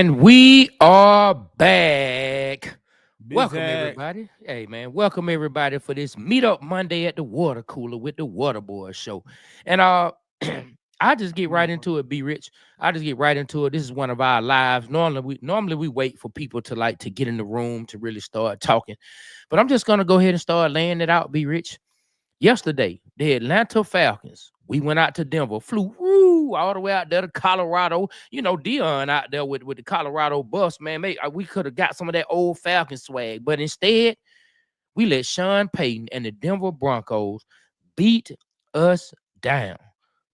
And we are back. Welcome, Bizak. everybody. Hey, man, welcome everybody for this Meetup Monday at the Water Cooler with the Water Boy Show. And I just get right into it. Be Rich. I just get right into it. This is one of our lives. Normally we wait for people to get in the room to really start talking, but I'm just gonna go ahead and start laying it out. Be Rich. Yesterday, the Atlanta Falcons, we went out to Denver, flew all the way out there to Colorado. You know, Dion out there with the Colorado bus, man. We could have got some of that old Falcon swag, but instead, we let Sean Payton and the Denver Broncos beat us down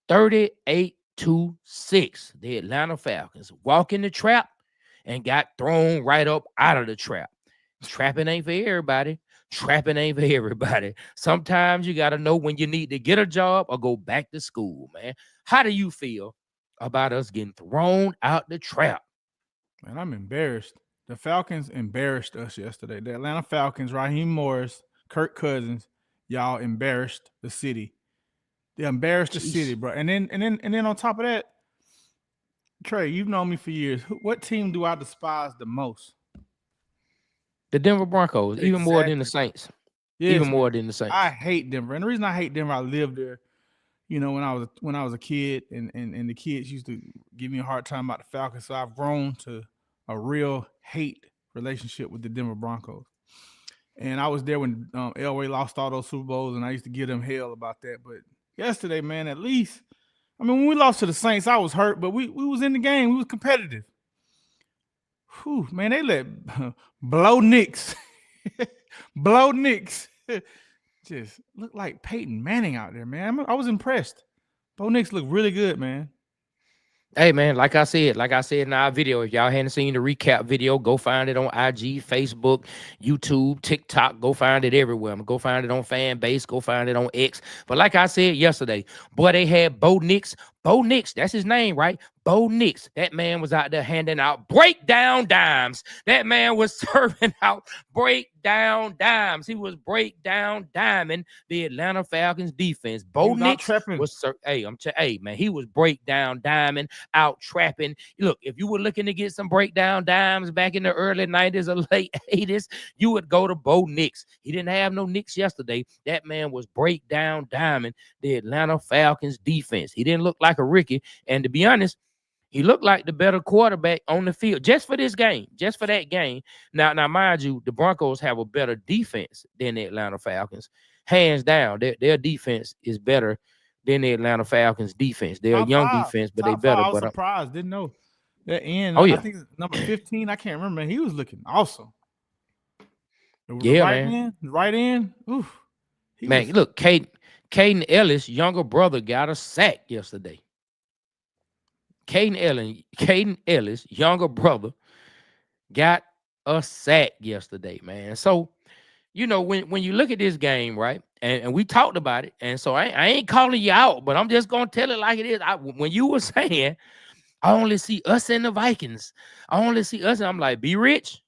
38-6. The Atlanta Falcons walk in the trap and got thrown right up out of the trap. Trapping ain't for everybody. Trapping ain't for everybody. Sometimes you got to know when you need to get a job or go back to school, man. How do you feel about us getting thrown out the trap? Man, I'm embarrassed. The Falcons embarrassed us yesterday. The Atlanta Falcons, Raheem Morris, Kirk Cousins, y'all embarrassed the city. They embarrassed the city, Jeez. bro. And then on top of that, Trey, you've known me for years. What team do I despise the most? The Denver Broncos, even more than the Exactly. Saints. Even Yes, more man. than the I Saints. hate Denver. And the reason I hate Denver, I lived there, when I was a kid, and the kids used to give me a hard time about the Falcons. So I've grown to a real hate relationship with the Denver Broncos. And I was there when Elway lost all those Super Bowls, and I used to give them hell about that. But yesterday, man, at least, I mean, when we lost to the Saints, I was hurt, but we was in the game. We was competitive. Whew, man, they let blow Knicks, blow Knicks, just look like Peyton Manning out there, man. I was impressed. Bo Nix looked really good, man. Hey man, like I said in our video, if y'all hadn't seen the recap video, go find it on IG, Facebook, YouTube, TikTok. Go find it everywhere. Go find it on fan base. Go find it on X. But like I said yesterday, boy, they had Bo Nix. Bo Nix, that's his name, right? Bo Nix. That man was out there handing out breakdown dimes. That man was serving out breakdown dimes. He was breakdown diming the Atlanta Falcons defense. He Bo was out Nix trapping. was, hey man, he was breakdown diming, out trapping. Look, if you were looking to get some breakdown dimes back in the early 90s or late 80s, you would go to Bo Nix. He didn't have no Nix yesterday. That man was breakdown diming the Atlanta Falcons defense. He didn't look like a Ricky. And to be honest, he looked like the better quarterback on the field just for this game, just for that game. Now, mind you, the Broncos have a better defense than the Atlanta Falcons. Hands down, their defense is better than the Atlanta Falcons defense. They're a Top young five. defense, but they Top five. better. I was But surprised. Didn't know that end. oh I yeah, think it's number 15. I can't remember. He was looking awesome. The yeah, right man. end. The right end. Oof. He Man, was. look, Caden Ellis' younger brother got a sack yesterday. Caden Ellis' younger brother got a sack yesterday, man. So, you know, when you look at this game, right? And we talked about it, and so I ain't calling you out, but I'm just gonna tell it like it is. When you were saying, I only see us and the Vikings, I only see us, and I'm like, be rich.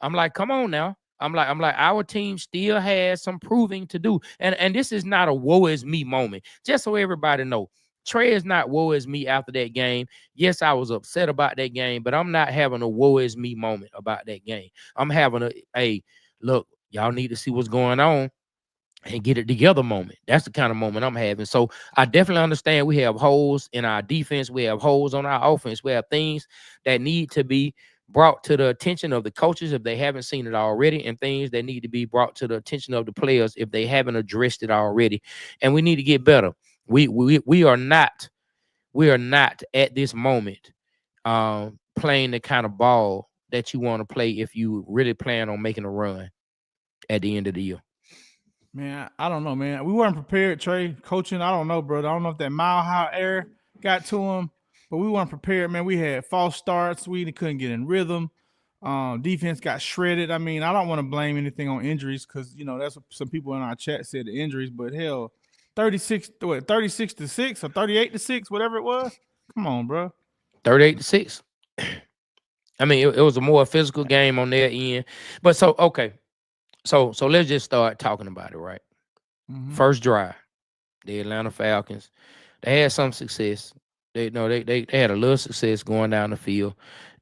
I'm like, come on now. I'm like, our team still has some proving to do. And this is not a woe is me moment. Just so everybody know, Trey is not woe is me after that game. Yes, I was upset about that game, but I'm not having a woe is me moment about that game. I'm having a look, y'all need to see what's going on and get it together moment. That's the kind of moment I'm having. So I definitely understand we have holes in our defense. We have holes on our offense. We have things that need to be brought to the attention of the coaches if they haven't seen it already, and things that need to be brought to the attention of the players if they haven't addressed it already. And we need to get better. We are not at this moment playing the kind of ball that you want to play if you really plan on making a run at the end of the year. Man, I don't know, man. We weren't prepared, Trey. Coaching, I don't know, bro. I don't know if that mile high air got to him, but we weren't prepared, man. We had false starts. We couldn't get in rhythm. Defense got shredded. I mean, I don't want to blame anything on injuries because that's what some people in our chat said, the injuries. But hell, 36 to 6 or 38-6, whatever it was. Come on, bro. 38-6. I mean, it was a more physical game on their end. But so okay. So let's just start talking about it, right? Mm-hmm. First drive, the Atlanta Falcons, they had some success. They had a little success going down the field.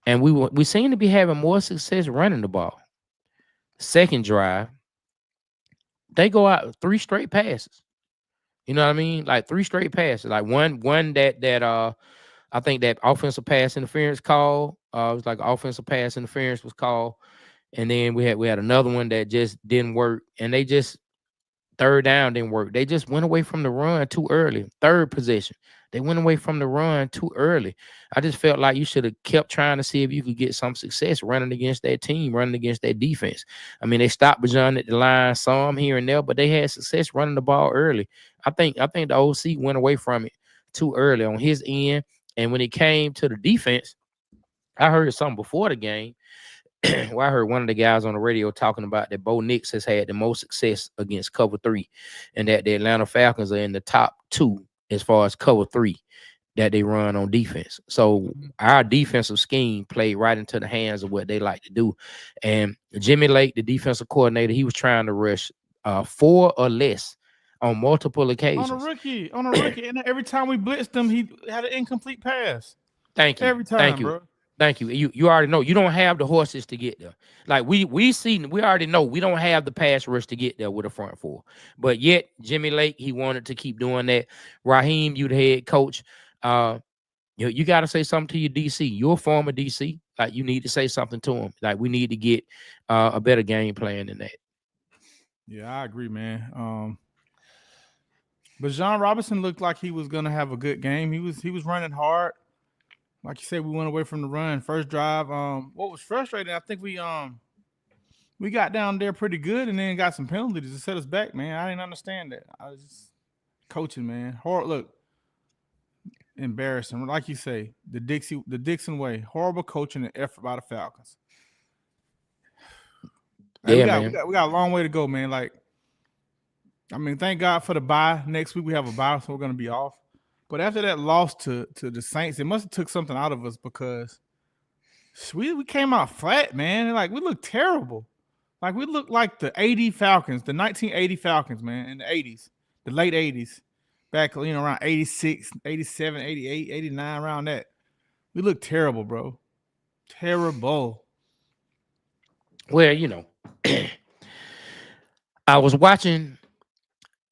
and we seem to be having more success running the ball. Second drive, they go out three straight passes. You know what I mean? Like three straight passes. Like one that I think that offensive pass interference call. It was like offensive pass interference was called, and then we had another one that just didn't work, and they just third down didn't work. They just went away from the run too early. Third position, they went away from the run too early. I just felt like you should have kept trying to see if you could get some success running against that team, running against that defense. I mean, they stopped Bajan at the line, some here and there, but they had success running the ball early. I think the OC went away from it too early on his end. And when it came to the defense, I heard something before the game. Well, I heard one of the guys on the radio talking about that Bo Nix has had the most success against cover three, and that the Atlanta Falcons are in the top two as far as cover three that they run on defense. So Mhm. our defensive scheme played right into the hands of what they like to do. And Jimmy Lake, the defensive coordinator, he was trying to rush four or less on multiple occasions. On a rookie, and every time we blitzed him, he had an incomplete pass. Thank you. Every Thank time, you. bro. Thank you. You already know you don't have the horses to get there. Like we already know we don't have the pass rush to get there with a front four. But yet Jimmy Lake, he wanted to keep doing that. Raheem, you the head coach. Uh you got to say something to your DC. You're a former DC. Like you need to say something to him. Like we need to get a better game plan than that. Yeah, I agree, man. But John Robinson looked like he was gonna have a good game. He was running hard. Like you said, we went away from the run. First drive. What was frustrating, I think we got down there pretty good and then got some penalties to set us back, man. I didn't understand that. I was just coaching, man. Hard look, embarrassing. Like you say, the Dixon way. Horrible coaching and effort by the Falcons. Hey, we Yeah, got we man. got we got a long way to go, man. Like, I mean, thank God for the bye. Next week we have a bye, so we're gonna be off. But after that loss to the Saints, it must have took something out of us because we came out flat, man. Like we looked terrible. Like we looked like the 80 Falcons, the 1980 Falcons, man, in the 80s, the late 80s, back around 86, 87, 88, 89, around that. We looked terrible, bro. Terrible. Well, I was watching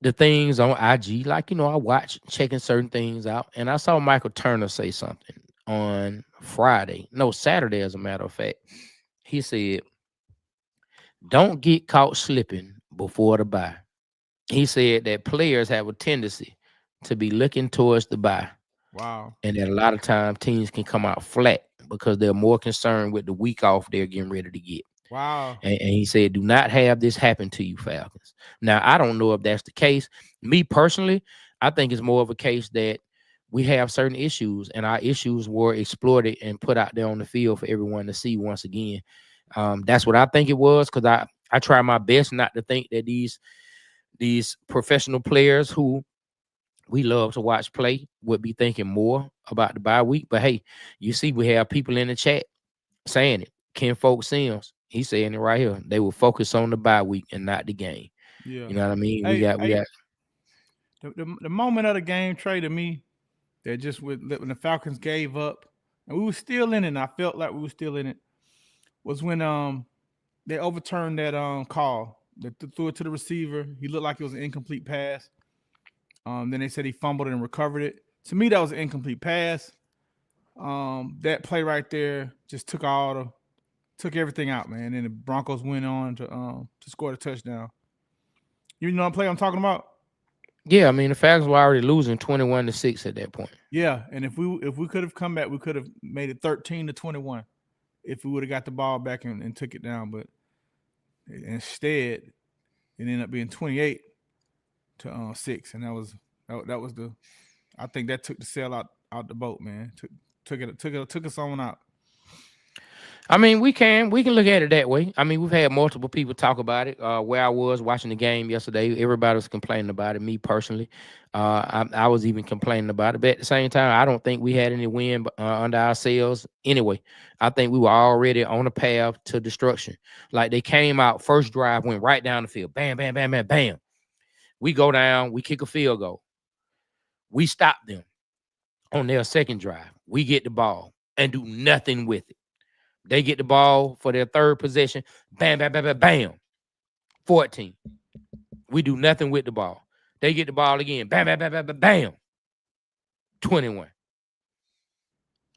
the things on IG, like I watch checking certain things out, and I saw Michael Turner say something on Friday, no Saturday, as a matter of fact. He said, "Don't get caught slipping before the bye." He said that players have a tendency to be looking towards the bye, Wow. and that a lot of times teams can come out flat because they're more concerned with the week off they're getting ready to get. Wow. And he said, do not have this happen to you, Falcons. Now, I don't know if that's the case. Me personally, I think it's more of a case that we have certain issues, and our issues were exploited and put out there on the field for everyone to see once again. That's what I think it was, because I try my best not to think that these professional players who we love to watch play would be thinking more about the bye week. But hey, you see, we have people in the chat saying it. Ken Folk Sims, he's saying it right here. They will focus on the bye week and not the game. Yeah. You know what I mean? We Hey, got we hey, got the moment of the game, Trey, to me, that just when the Falcons gave up, and we were still in it, and I felt like we were still in it, was when they overturned that call. They threw it to the receiver. He looked like it was an incomplete pass. Then they said he fumbled and recovered it. To me, that was an incomplete pass. That play right there just took everything out, man. And the Broncos went on to score the touchdown. You know what play I'm talking about? yeah. I mean, the Falcons were already losing 21-6 at that point. Yeah, and if we could have come back, we could have made it 13-21 if we would have got the ball back and took it down. But instead, it ended up being 28-6, and that was the I think that took the sail out the boat, man. Took us on out. I mean, we can look at it that way. I mean, we've had multiple people talk about it. Where I was watching the game yesterday, everybody was complaining about it. Me personally, I was even complaining about it. But at the same time, I don't think we had any win under ourselves. Anyway, I think we were already on a path to destruction. Like they came out first drive, went right down the field, bam, bam, bam, bam, bam. We go down, we kick a field goal, we stop them on their second drive. We get the ball and do nothing with it. They get the ball for their third possession. Bam, bam, bam, bam, bam. 14. We do nothing with the ball. They get the ball again. Bam, bam, bam, bam, bam, bam. 21.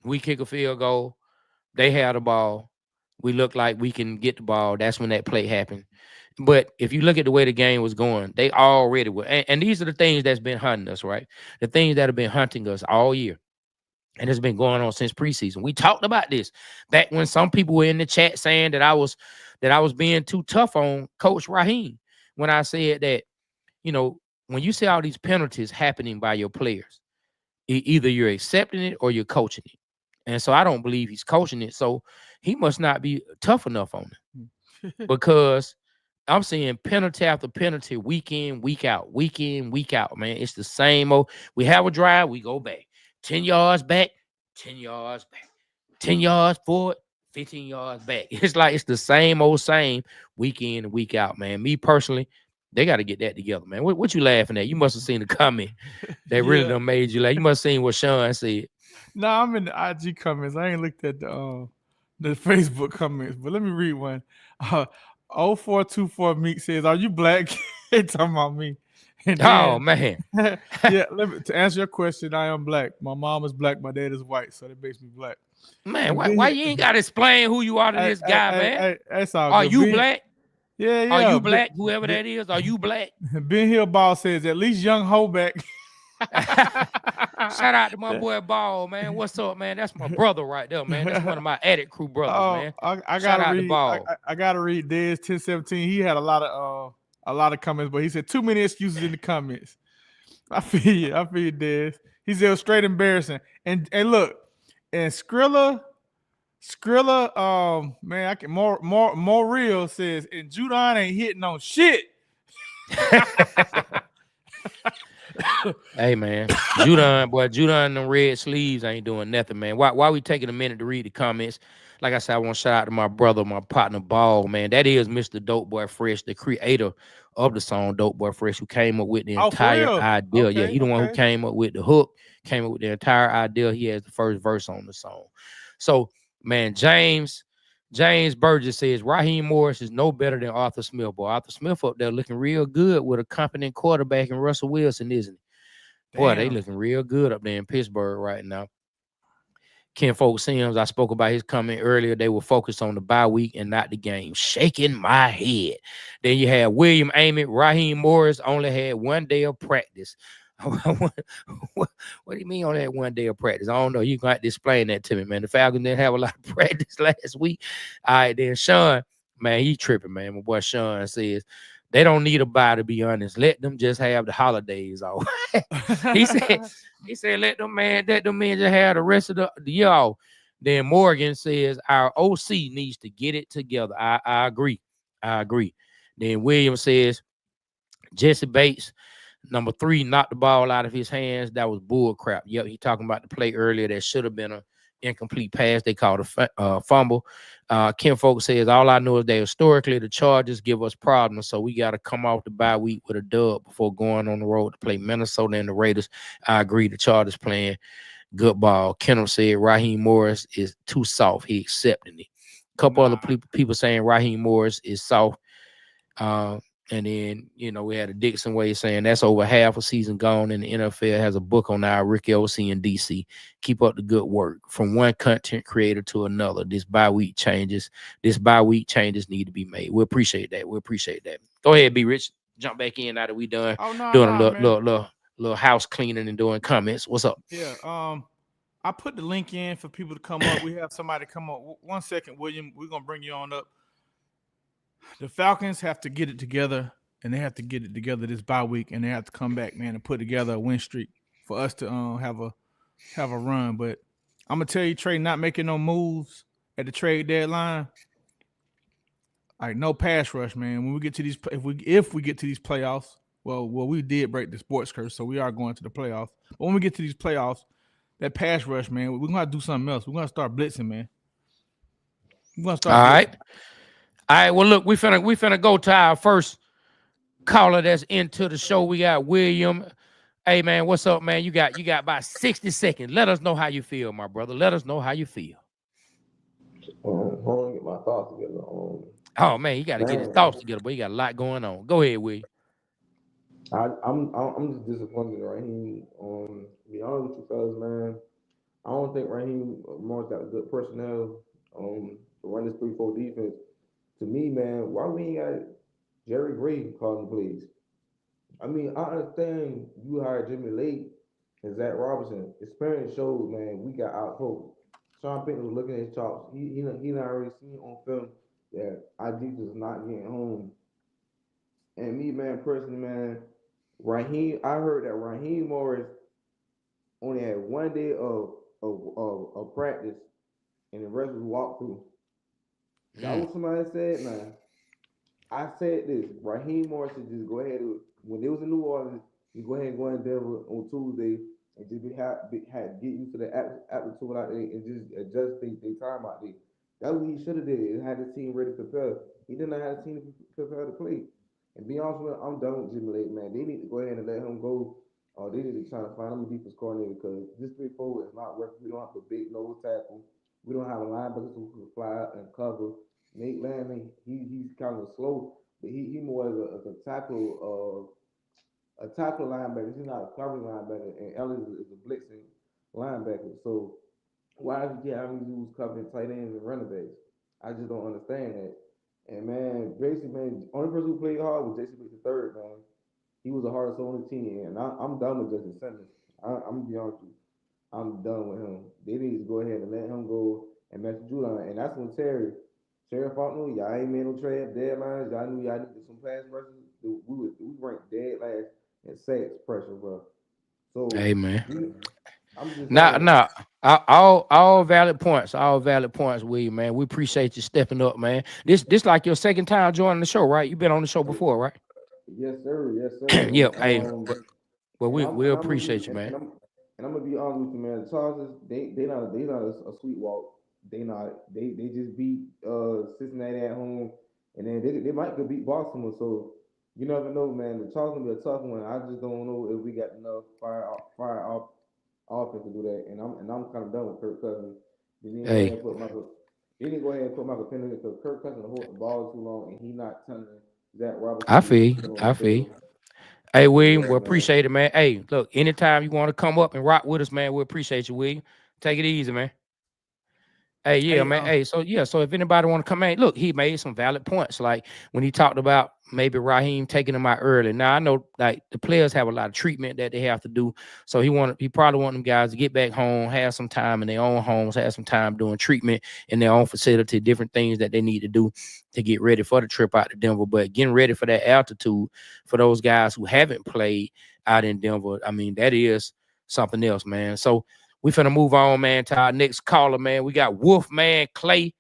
We kick a field goal. They have the ball. We look like we can get the ball. That's when that play happened. But if you look at the way the game was going, they already were. And these are the things that's been hunting us, right? The things that have been hunting us all year. And it's been going on since preseason. We talked about this back when some people were in the chat saying that I was being too tough on Coach Raheem when I said that, when you see all these penalties happening by your players, either you're accepting it or you're coaching it. And so I don't believe he's coaching it. So he must not be tough enough on it because I'm seeing penalty after penalty, week in, week out, man. It's the same old. We have a drive, we go back. 10 yards back, 10 yards back, 10 yards forward, 15 yards back. It's like it's the same old same week in and week out, man. Me personally, they got to get that together, man. What you laughing at? You must have seen the comment that really Yeah. done made you laugh. You must have seen what Sean said. No, I'm in the IG comments. I ain't looked at the Facebook comments, but let me read one. Uh 0424 Meek says, "Are you black?" He talking about me. And Oh then man. yeah, to answer your question, I am black. My mom is black, my dad is white, so that makes me black. Man, And why you ain't gotta explain who you are to this guy, man? that's all Are good. you black? Yeah, Are yeah. you black? Whoever that is, are you black? Ben Hill Ball says, "At least young Hoback." Shout out to my boy Ball, man. What's up, man? That's my brother right there, man. That's one of my Attic Crew brothers, Oh, man. I Shout gotta out to read. Ball. I gotta read Dez 1017. He had a lot of comments, but he said too many excuses in the comments. I feel you. I feel you, Dez. He said it was straight embarrassing. And look, and Skrilla, man, I can more real says, and Judon ain't hitting on shit. Hey man, Judon, and them red sleeves ain't doing nothing, man. Why we taking a minute to read the comments? Like I said, I want to shout out to my brother, my partner Ball, man. That is Mr. Dope Boy Fresh, the creator of the song Dope Boy Fresh, who came up with the Oh, for entire real? idea. Yeah, Okay, he the one who okay. came up with the hook, came up with the entire idea. He has the first verse on the song. So, man, James Burgess says Raheem Morris is no better than Arthur Smith. Boy, Arthur Smith up there looking real good with a competent quarterback in Russell Wilson, isn't he? Boy, they Damn. looking real good up there in Pittsburgh right now. Ken Folk Sims, I spoke about his comment earlier. They were focused on the bye week and not the game. Shaking my head. Then you had William Ament. Raheem Morris only had 1 day of practice. what do you mean on that 1 day of practice? I don't know. You got to explain that to me, man. The Falcons didn't have a lot of practice last week. All right, then Sean, man, he tripping, man. My boy Sean says they don't need a bye, to be honest. Let them just have the holidays off. he said, he said, let them men just have the rest of the year off. Then Morgan says our OC needs to get it together. I agree. I agree. Then Williams says Jesse Bates, number 3, knocked the ball out of his hands. That was bull crap. Yep, he talking about the play earlier that should have been a incomplete pass. They called a fumble. Kim Folk says, all I know is that historically the Chargers give us problems, so we got to come off the bye week with a dub before going on the road to play Minnesota and the Raiders. I agree. The Chargers playing good ball. Kenneth said Raheem Morris is too soft. He accepting it. A couple other Nah. people saying Raheem Morris is soft. And then, we had a Dixon Way saying that's over half a season gone, and the NFL has a book on our Ricky O.C. and DC. Keep up the good work. From one content creator to another, this bye week changes need to be made. We appreciate that. Go ahead, B Rich. Jump back in now that we done Oh, no, doing a no, man. little house cleaning and doing comments. What's up? Yeah. I put the link in for people to come up. We have somebody come up. 1 second, William. We're gonna bring you on up. The Falcons have to get it together, and they have to get it together this bye week, and they have to come back, man, and put together a win streak for us to have a run. But I'm gonna tell you, Trey, not making no moves at the trade deadline. Like no pass rush, man. When we get to these, if we get to these playoffs, well, we did break the sports curse, so we are going to the playoffs. But when we get to these playoffs, that pass rush, man, we're gonna do something else. We're gonna start blitzing, man. We're gonna All start blitzing. right. All right. Well, look, we finna go to our first caller that's into the show. We got William. Hey man, what's up, man? You got about 60 seconds. Let us know how you feel, my brother. Let us know how you feel. Hold on, get my thoughts together. Oh man, you got to get his Man, thoughts together, but you got a lot going on. Go ahead, Will. I'm just disappointed in Raheem. To be honest with you fellas, man, I don't think Raheem Morris got a good personnel. To run this 3-4 defense. To me, man, why we ain't got Jerry Gray calling the plays? I mean, I understand you hired Jimmy Lake and Zach Robinson. Experience shows, man, we got out coached. Sean Payton was looking at his chops. He not already seen on film that our defense is not getting home. And me, man, personally, man, I heard that Raheem Morris only had 1 day of practice, and the rest was walkthrough. That Mm. was somebody said, man. I said this. Raheem Morris should just go ahead and, when they was in New Orleans, you go ahead and go in Denver on Tuesday and just get used to the altitude out there and just adjust their time out there. That's what he should have did. And had the team ready to prepare. He did not have the team to prepare to play. And be honest with you, I'm done with Jimmy Lake, man. They need to go ahead and let him go. Or they need to try to find him a defense coordinator because this 3-4 is not working. We don't have a big nose tackle. We don't have a linebacker who can fly out and cover. Nate Landman, he's kind of slow, but he more as a tackle linebacker. He's not a covering linebacker, and Ellis is a blitzing linebacker. So why is he having these dudes covering tight ends and running backs? I just don't understand that. And man, basically, man, only person who played hard was Jason Bates the third, man. He was the hardest on the team, and I'm done with Justin Simmons. I'm gonna be honest with you. I'm done with him. They need to go ahead and let him go and mess with Judon. And that's when Terry Faulkner, y'all ain't made no trade deadlines. Y'all knew y'all needed some pass rushers. We ranked dead last in sacks pressure, bro. Hey So man. I'm just Nah, saying, nah. All valid points. All valid points, William, man. We appreciate you stepping up, man. This like your second time joining the show, right? You've been on the show before, right? yes sir, yes sir. Yeah. Hey, well, And we I'm gonna be appreciate you, man. and I'm gonna be honest with you, man. The Chargers, they not a sweet walk. They just beat Cincinnati at home, and then they might could beat Baltimore. So you never know, man. The Chargers gonna be a tough one. I just don't know if we got enough fire off offense to do that. And I'm kind of done with Kirk Cousins. They need to go ahead Hey, and put Michael. They need to go ahead and put Michael Penix because Kirk Cousins hold the ball too long, and he not telling Zach I Robinson feel to you. put on I the feel you. field. Hey, So William, yeah, we man. appreciate it, man. Hey, look, anytime you want to come up and rock with us, man, we appreciate you, William. Take it easy, man. Hey, yeah, Hey, man. Hey, so yeah, so if anybody want to come in, look, he made some valid points. Like when he talked about maybe Raheem taking him out early. Now I know like the players have a lot of treatment that they have to do. So he probably want them guys to get back home, have some time in their own homes, have some time doing treatment in their own facility, different things that they need to do to get ready for the trip out to Denver. But getting ready for that altitude for those guys who haven't played out in Denver, I mean, that is something else, man. So we finna move on, man, to our next caller, man. We got Wolfman Clay.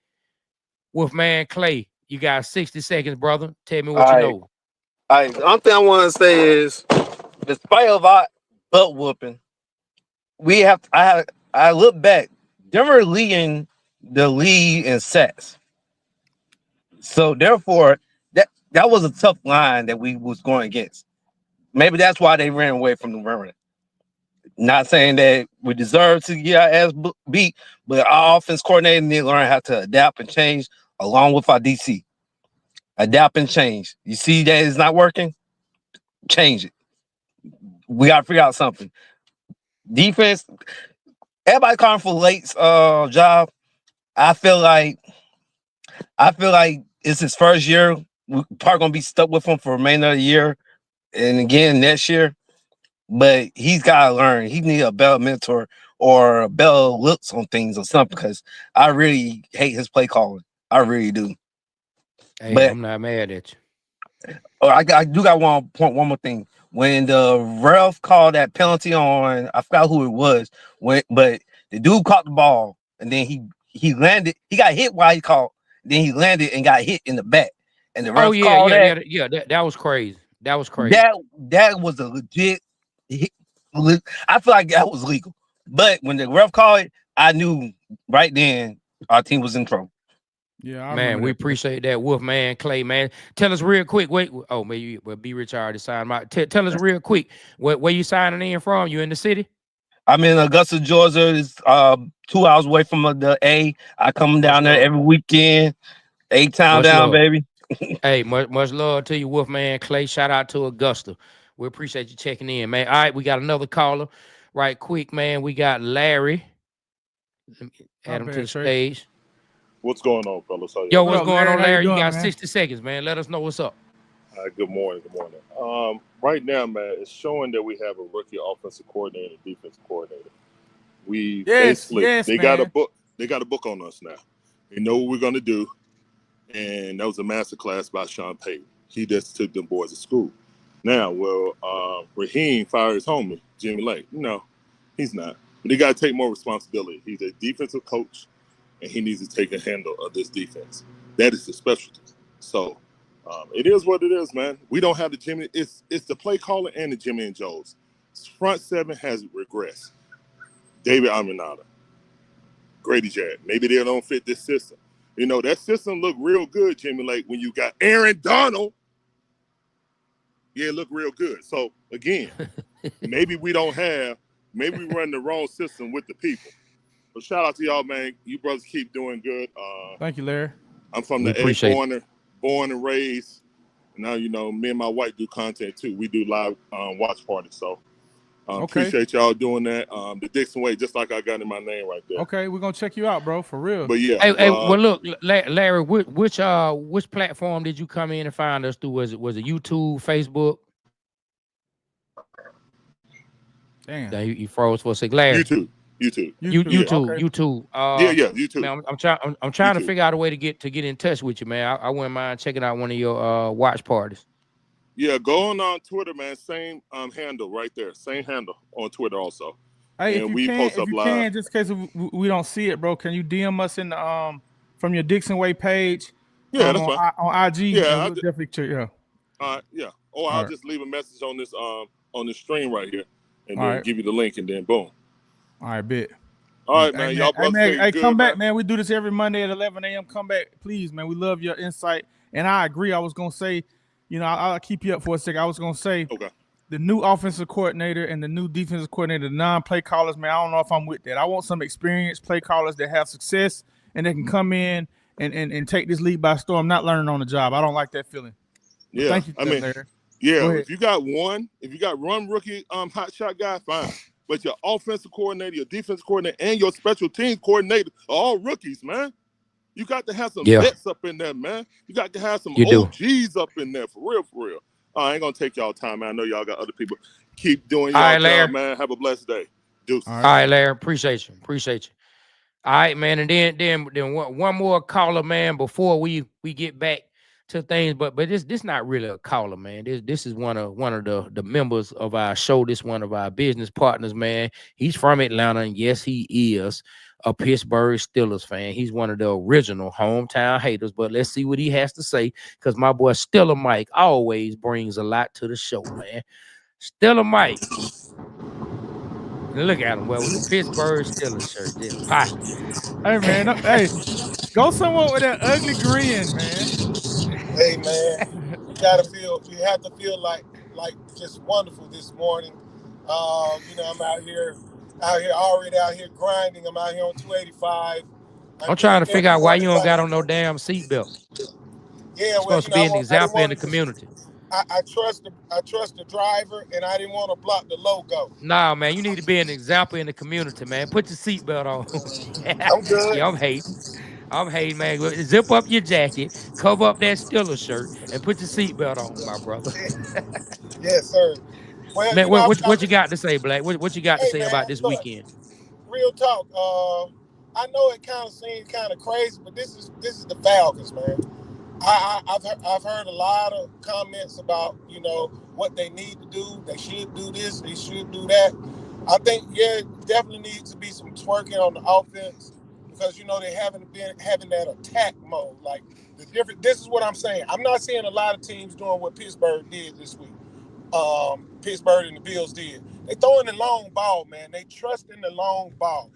Wolfman Clay, you got 60 seconds, brother. Tell me what you Alright, know. alright. The only thing I want to say is, despite of our butt whooping, we have. I look back. Denver leading the league in sacks, so therefore that was a tough line that we was going against. Maybe that's why they ran away from the running. Not saying that we deserve to get our ass beat, but our offense coordinator need to learn how to adapt and change along with our DC. Adapt and change. You see that it's not working? Change it. We got to figure out something. Defense, everybody calling for Late's job. I feel like it's his first year. We probably gonna be stuck with him for the remainder of the year and again next year. But he's gotta learn. He need a better mentor or better looks on things or something because I really hate his play calling. I really do. Hey, But I'm not mad at you. I do got one more thing. When the ref called that penalty on, I forgot who it was. But the dude caught the ball and then he landed. He got hit while he caught. Then he landed and got hit in the back. And the Oh ref yeah, called yeah, that. yeah, yeah. That was crazy. That was crazy. That was a legit. I feel like that was legal. But when the ref called it, I knew right then our team was in trouble. yeah, I Man, remember we that play. appreciate that, Wolfman Clay, man. Tell us real quick. Wait, oh, maybe well, B Rich already signed my. Tell us real quick. Where you signing in from? You in the city? I'm in Augusta, Georgia. It's 2 hours away from the A. I come Much down there love. every weekend. A town Much down, love. baby. Hey, much love to you, Wolfman Clay. Shout out to Augusta. We appreciate you checking in, man. All right, we got another caller. Right quick, man. We got Larry. Let me My add him to the bad, Trey. stage. What's going on, fellas? How y'all Yo, What what's doing? up, going Larry? on, How you Larry? You doing, got man? 60 seconds, man. Let us know what's up. Good morning. Good morning. Right now, man, it's showing that we have a rookie offensive coordinator, defensive coordinator. We Yes, basically yes, they got a man. book. They got a book on us now. They know what we're gonna do, and that was a master class by Sean Payton. He just took them boys to school. Now, Raheem fired his homie Jimmy Lake. No, he's not. But he got to take more responsibility. He's a defensive coach, and he needs to take a handle of this defense. That is his specialty. So it is what it is, man. We don't have the Jimmy. It's the play caller and the Jimmy and Joe's. Front seven has regressed. David Aminata, Grady Jarrett. Maybe they don't fit this system. You know, that system looked real good, Jimmy Lake, when you got Aaron Donald. Yeah, it looked real good. So again, maybe we don't have, maybe we run the wrong system with the people. So shout out to y'all, man. You brothers keep doing good. Thank you, Larry. I'm from We the A, appreciate it. born and raised. Now, you know, me and my wife do content too. We do live watch parties. So Okay. appreciate y'all doing that. The Dixon Way, just like I got in my name right there. Okay, we're gonna check you out, bro, for real. But yeah, Hey, well, look, Larry, which platform did you come in and find us through? Was it YouTube, Facebook? Damn. Damn, you froze for a sec, Larry. YouTube. YouTube. Yeah, YouTube, Okay. YouTube. yeah, YouTube. Man, I'm trying to YouTube. figure out a way to get in touch with you, man. I wouldn't mind checking out one of your watch parties. Yeah, go on Twitter, man. Same handle right there. Same handle on Twitter also. Hey, And we post if up you live. can, just in case we don't see it, bro, can you DM us in the from your Dixon Way page Yeah, that's fine. on IG, and Yeah, we'll definitely check. Yeah. yeah. Or All I'll right. just leave a message on this stream right here, and All then right. give you the link, and then boom. All right. Bet. All Bet. right, Hey man. man. Y'all Hey brothers man. stay Hey, come good, back, man. man. We do this every Monday at 11 a.m. Come back, please, man. We love your insight, and I agree. I was gonna say, I'll keep you up for a second. I was gonna say, Okay. the new offensive coordinator and the new defensive coordinator, the non-play callers, man, I don't know if I'm with that. I want some experienced play callers that have success and they can come in and take this league by storm, not learning on the job. I don't like that feeling. But Yeah. thank you I for that, mean, Larry. yeah. Go ahead. If you got one rookie hot shot guy, fine. But your offensive coordinator, your defensive coordinator, and your special teams coordinator are all rookies, man. You got to have some Yeah, vets up in there, man. You got to have some you do. OGs up in there, for real, for real. I ain't gonna take y'all time, man. I know y'all got other people. Keep doing All y'all right, job, Larry. man. Have a blessed day. All Deuces. right. All right, Larry. Appreciate you. Appreciate you. All right, man. And then one more caller, man, before we get back to things. But this not really a caller, man. This is one of the members of our show. This one of our business partners, man. He's from Atlanta, and yes, he is a Pittsburgh Steelers fan. He's one of the original hometown haters. But let's see what he has to say, because my boy Stiller Mike always brings a lot to the show, man. Stiller Mike. Look at him, well, with the Pittsburgh Steelers shirt, just popping. Hey man, hey, go somewhere with that ugly grin, man. Hey man, you have to feel like just wonderful this morning. I'm already out here grinding. I'm out here on 285. I'm I'm trying getting to figure out why everyone you don't got on invited. no damn seatbelt. Yeah, You're well, supposed to be an I didn't example in want the to. community. I trust the driver, and I didn't want to block the logo. Nah, man, you need to be an example in the community, man. Put your seatbelt on. Yeah, I'm good. yeah, I'm hating. I'm hating, man. Zip up your jacket, cover up that Steelers shirt, and put your seatbelt on, my brother. Yes, sir. Well, Man, I what you was. got to say, Black? What you got to Hey say about man, this look. weekend? Real talk. I know it kind of seems kind of crazy, but this is the Falcons, man. I've heard a lot of comments about what they need to do. They should do this. They should do that. I think definitely needs to be some twerking on the offense because they haven't been having that attack mode. Like the different. This is what I'm saying. I'm not seeing a lot of teams doing what Pittsburgh did this week. Pittsburgh and the Bills did. They throwing the long ball, man. They trust in the long ball.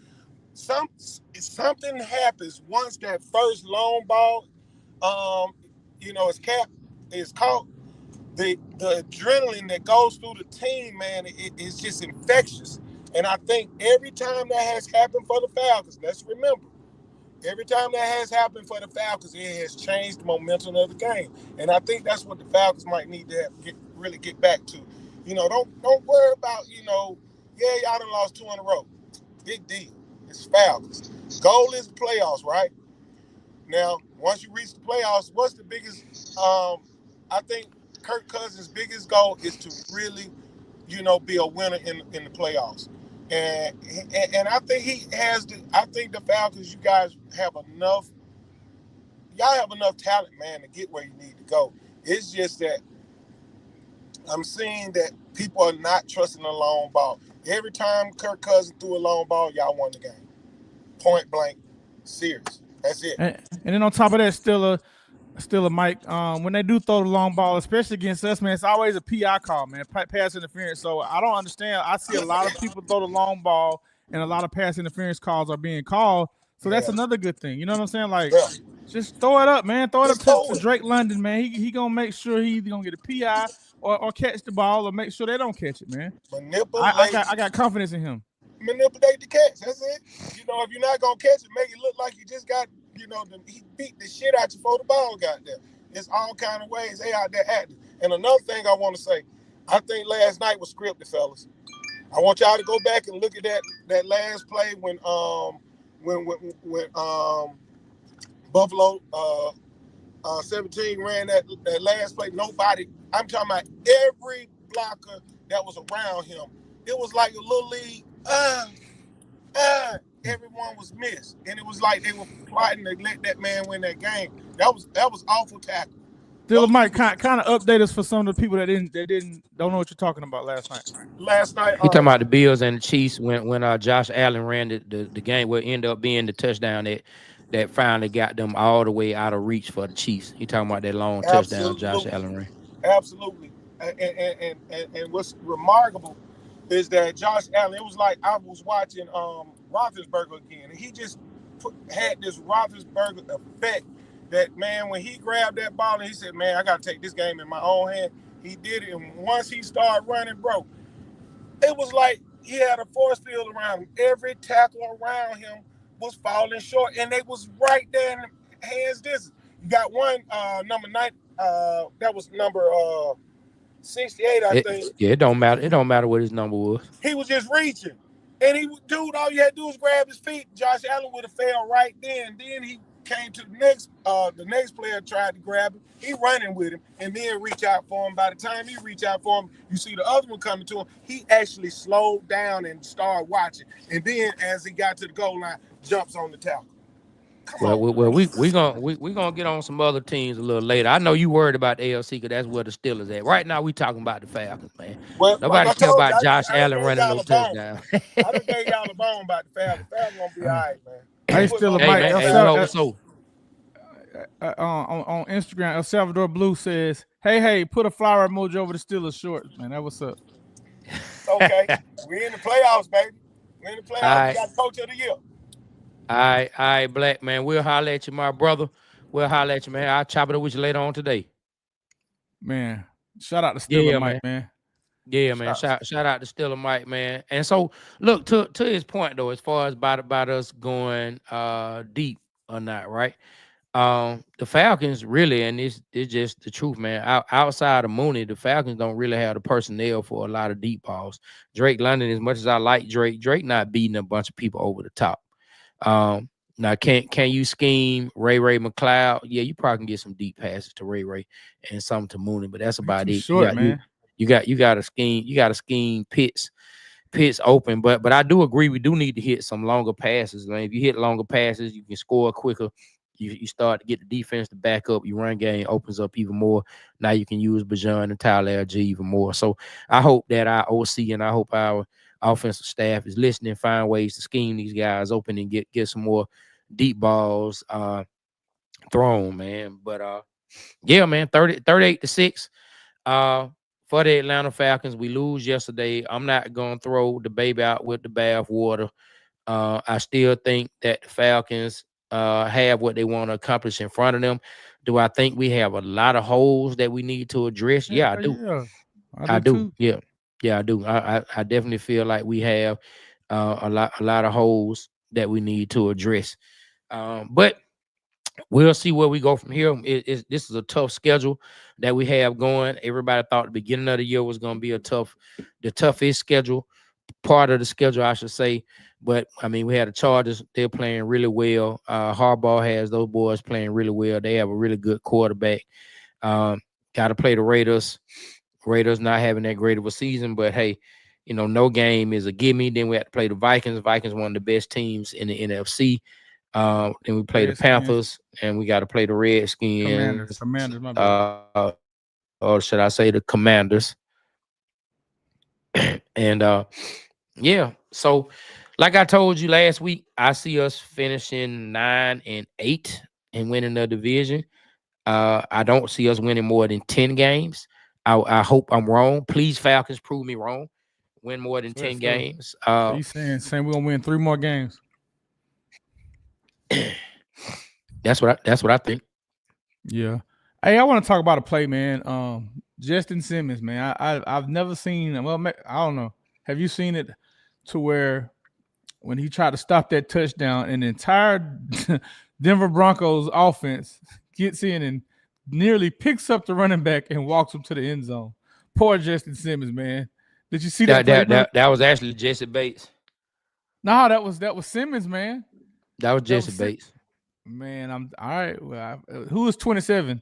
Something happens once that first long ball, um, is caught. The adrenaline that goes through the team, man, it's just infectious. And I think every time that has happened for the Falcons, let's remember, every time that has happened for the Falcons, it has changed the momentum of the game. And I think that's what the Falcons might need to really get back to. Don't worry about, yeah, y'all done lost 2 in a row. Big deal. It's Falcons. Goal is the playoffs, right? Now, once you reach the playoffs, what's the biggest? I think Kirk Cousins' biggest goal is to really, be a winner in the playoffs. And I think he has the. I think the Falcons, you guys have enough. Y'all have enough talent, man, to get where you need to go. It's just that I'm seeing that people are not trusting the long ball. Every time Kirk Cousins threw a long ball, y'all won the game. Point blank, serious. That's it. And then on top of that, still a Mike. When they do throw the long ball, especially against us, man, it's always a PI call, man, pass interference. So I don't understand. I see a lot of people throw the long ball, and a lot of pass interference calls are being called. So that's Yeah. another good thing. You know what I'm saying? Like, Yeah. just throw it up, man. Throw it up Just throw to it. Drake London, man. He gonna make sure he either gonna get a PI or catch the ball or make sure they don't catch it, man. I got confidence in him. Manipulate the catch. That's it. If you're not gonna catch it, make it look like you just got, he beat the shit out you before the ball got there. It's all kind of ways they out there acting. And another thing I want to say, I think last night was scripted, fellas. I want y'all to go back and look at that last play when Buffalo 17 ran that last play. Nobody. I'm talking about every blocker that was around him. It was like a little league. Everyone was missed, and it was like they were plotting to let that man win that game. That was awful tackle. Still, Mike, kind of update us for some of the people that don't know what you're talking about last night. Last night, He talking about the Bills and the Chiefs when Josh Allen ran the game where it ended up being the touchdown that finally got them all the way out of reach for the Chiefs. He talking about that long touchdown Josh absolutely, Allen ran. absolutely, and what's remarkable is that Josh Allen. It was like I was watching Roethlisberger again, and he just had this Roethlisberger effect. That man, when he grabbed that ball and he said, "Man, I got to take this game in my own hand." He did it, and once he started running, bro, it was like he had a force field around him. Every tackle around him was falling short, and they was right there in hands distance. You got one number 9, that was number 68, I think. It don't matter. It don't matter what his number was. He was just reaching. And dude, all you had to do was grab his feet. Josh Allen would have fell right then. Then he came to the next player tried to grab him. He running with him and then reach out for him. By the time he reach out for him, you see the other one coming to him. He actually slowed down and started watching. And then as he got to the goal line, jumps on the tackle. Well, we gonna get on some other teams a little later. I know you worried about the ALC because that's where the Steelers at. Right now, we talking about the Falcons, man. Well, like Nobody I care told you, about Josh I done Allen gave running y'all no a bone. touchdown. I done gave y'all a bone about the Falcons. Falcons gonna be all right, man. Hey, still a Hey Mike. man, hey, we hope so. On Instagram, El Salvador Blue says, "Hey, put a flower emoji over the Steelers shorts, man. That what's up." Okay, we in the playoffs, baby. We in the playoffs. All We right. got coach of the year. All right, Black man. We'll holler at you, my brother. We'll holler at you, man. I'll chop it up with you later on today. Man, shout out to Steeler Yeah, Mike, man. man. Yeah, man. Shout out to Stiller Mike, man. And so look to his point though, as far as about us going deep or not, right? The Falcons really, and it's just the truth, man. Outside of Mooney, the Falcons don't really have the personnel for a lot of deep balls. Drake London, as much as I like Drake not beating a bunch of people over the top. Now can you scheme Ray McLeod? Yeah, you probably can get some deep passes to Ray and some to Mooney, but that's about Too it. short, man. You got to scheme Pitts open, but I do agree we do need to hit some longer passes. Man, if you hit longer passes, you can score quicker. You start to get the defense to back up. Your run game opens up even more. Now you can use Bajan and Tyler LG even more. So I hope that our OC and I hope our offensive staff is listening, find ways to scheme these guys open and get some more deep balls thrown, man. But yeah, man, 38-6 for the Atlanta Falcons. We lose yesterday. I'm not gonna throw the baby out with the bath water. I still think that the Falcons have what they want to accomplish in front of them. Do I think we have a lot of holes that we need to address? Yeah, I do. Yeah, I do. too. Yeah. Yeah, I do. I definitely feel like we have a lot of holes that we need to address. But we'll see where we go from here. This is a tough schedule that we have going. Everybody thought the beginning of the year was going to be the toughest schedule, part of the schedule, I should say. But I mean, we had the Chargers; they're playing really well. Harbaugh has those boys playing really well. They have a really good quarterback. Um, Got to play the Raiders. Raiders not having that great of a season, but hey, no game is a gimme. Then we have to play the Vikings. Vikings one of the best teams in the NFC. Then we play the Redskins, Panthers, and we got to play the Redskins, Commanders. My bad. or should I say the Commanders? And yeah. So, like I told you last week, I see us finishing 9-8 and winning the division. I don't see us winning more than 10 games. I hope I'm wrong. Please, Falcons, prove me wrong. Win more than 10 So, games. so you saying we're gonna win 3 more games? That's what I think. Yeah. Hey, I want to talk about a play, man. Justin Simmons, man. I've never seen. Well, I don't know. Have you seen it to where when he tried to stop that touchdown, and the entire Denver Broncos offense gets in and nearly picks up the running back and walks him to the end zone? Poor Justin Simmons, man. Did you see that That play, that bro? that, that was actually Jesse Bates. No, that was Simmons, man. That was That Jesse was Sim- Bates. Man, I'm all right. Well, who was 27?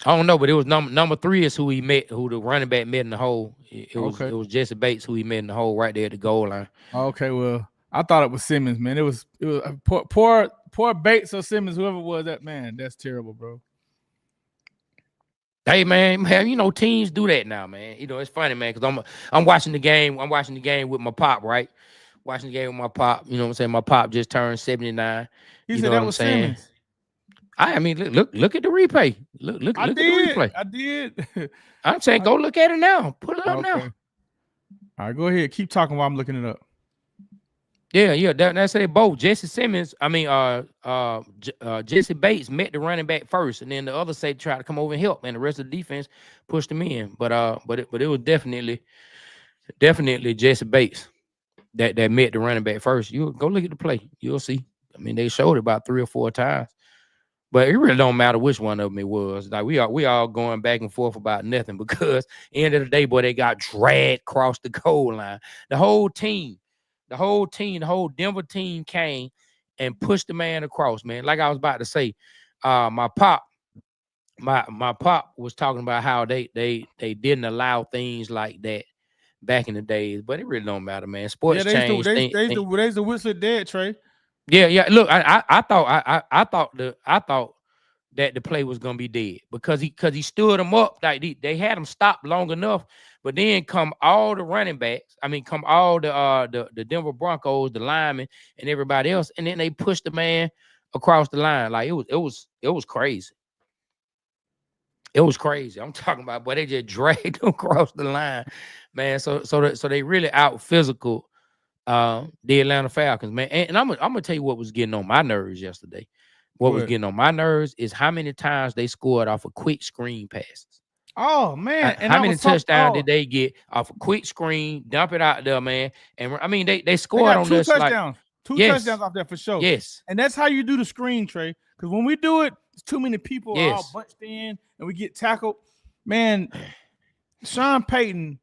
I don't know, but it was number three is who he met, who the running back met in the hole. It was Okay. it was Jesse Bates who he met in the hole right there at the goal line. Okay, well, I thought it was Simmons, man. It was poor Bates or Simmons, whoever it was. That man, that's terrible, bro. Hey man, teams do that now, man. It's funny, man, because I'm watching the game. I'm watching the game with my pop, right? Watching the game with my pop. You know what I'm saying? My pop just turned 79. He You said know what that I'm was saying? Simmons. I mean, look at the replay. I Look at the did. replay. I did. I'm saying go look at it now. Pull it up now. Okay. All right, go ahead. Keep talking while I'm looking it up. Yeah. That's it. Both Jesse Simmons. I mean, Jesse Bates met the running back first, and then the other side tried to come over and help, and the rest of the defense pushed him in. But it was definitely Jesse Bates that met the running back first. You go look at the play. You'll see. I mean, they showed it about 3 or 4 times. But it really don't matter which one of them it was. Like we all going back and forth about nothing because end of the day, boy, they got dragged across the goal line. The whole team, the whole Denver team came and pushed the man across, man. Like I was about to say, my pop, my pop was talking about how they didn't allow things like that back in the days, but it really don't matter, man. Yeah, Sports change. they's the whistle dead, Trey. Yeah. Look, I thought that the play was gonna be dead because he stood him up. Like they had him stopped long enough, but then come all the running backs. I mean, come all the Denver Broncos, the linemen, and everybody else, and then they pushed the man across the line. Like it was crazy. It was crazy. I'm talking about, boy, they just dragged him across the line, man. So they really out physical the Atlanta Falcons, man. And I'm gonna tell you what was getting on my nerves yesterday. What was What? getting on my nerves is how many times they scored off of quick screen passes. Oh man, and How I many was talking. touchdowns did Oh, they get off a quick screen, dump it out there, man? And I mean, they they scored got on two this like touchdowns. Two touchdowns yes, off that for sure. yes, And that's how you do the screen, Trey. Because when we do it, it's too many people are all yes. bunched in and we get tackled. Man, Sean Payton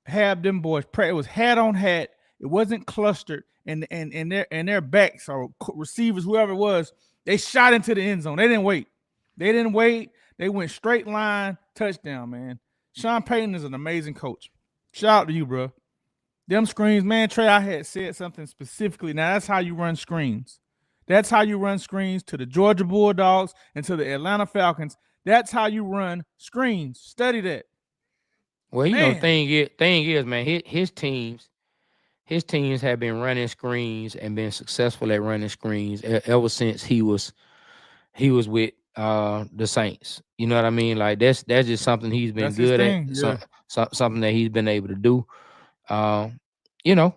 had them boys pray. It was hat on hat. It wasn't clustered, and their backs or receivers, whoever it was, they shot into the end zone. They didn't wait. They didn't wait. They went straight line touchdown. Man, Sean Payton is an amazing coach. Shout out to you, bro. Them screens, man. Trey, I had said something specifically. Now that's how you run screens. That's how you run screens to the Georgia Bulldogs and to the Atlanta Falcons. That's how you run screens. Study that, Well, the man. thing is, man, his teams have been running screens and been successful at running screens ever since he was with the Saints. You know what I mean? Like that's just something he's been That's his good at. thing. Yeah. Something that he's been able to do. Um, you know.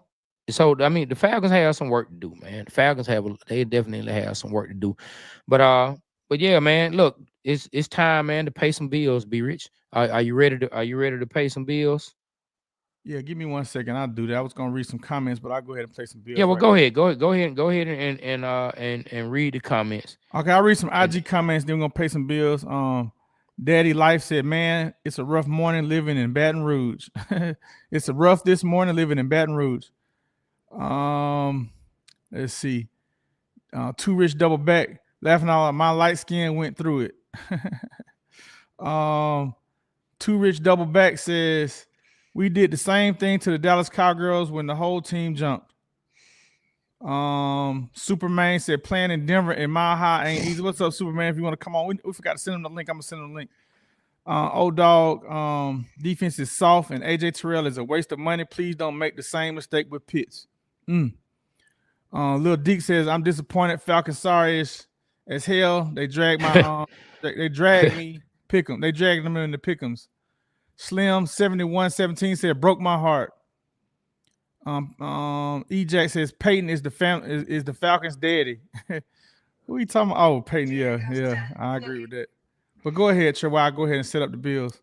So I mean, the Falcons have some work to do, man. The Falcons they definitely have some work to do. But yeah, man. Look, it's time, man, to pay some bills. Be rich. Are you ready to pay some bills? Yeah, give me 1 second. I'll do that. I was gonna read some comments, but I'll go ahead and play some Yeah, bills well, right now. go ahead, and read the comments. Okay, I'll read some And IG comments, then we're gonna pay some bills. Daddy Life said, man, it's a rough morning living in Baton Rouge. It's a rough this morning living in Baton Rouge. Um, let's see. Too rich double back, laughing all my light skin went through it. Too rich double back says, we did the same thing to the Dallas Cowgirls when the whole team jumped. Superman said playing in Denver in Mile High ain't easy. What's up, Superman? If you want to come on, we forgot to send him the link. I'm gonna send him the link. Old dog, defense is soft, and AJ Terrell is a waste of money. Please don't make the same mistake with Pitts. Lil Deke says I'm disappointed. Falcons sorry as hell. They dragged my they dragged me. Pick 'em. They dragged them into pick'ems. Slim 7117 said broke my heart. Ejack says Peyton is the Falcons' daddy. Who are you talking about? Oh, Peyton. Yeah, I agree with that. But go ahead, Trevor. I'll go ahead and set up the bills.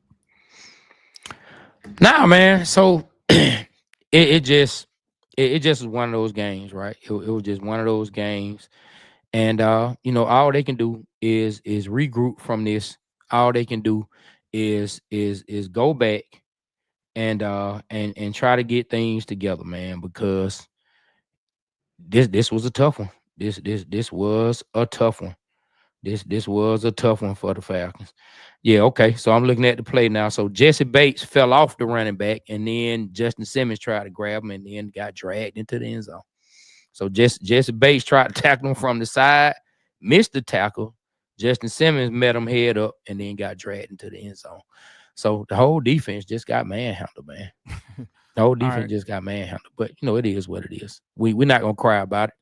nah, man. So it just was one of those games, right? It was just one of those games, and all they can do is regroup from this. All they can do is go back and try to get things together, man, because this was a tough one. This was a tough one. This was a tough one for the Falcons. Yeah, okay. So I'm looking at the play now. So Jesse Bates fell off the running back, and then Justin Simmons tried to grab him and then got dragged into the end zone. So Jesse Bates tried to tackle him from the side, missed the tackle. Justin Simmons met him head up and then got dragged into the end zone. So the whole defense just got manhandled, man. The whole defense just got manhandled. But it is what it is. We're not gonna cry about it.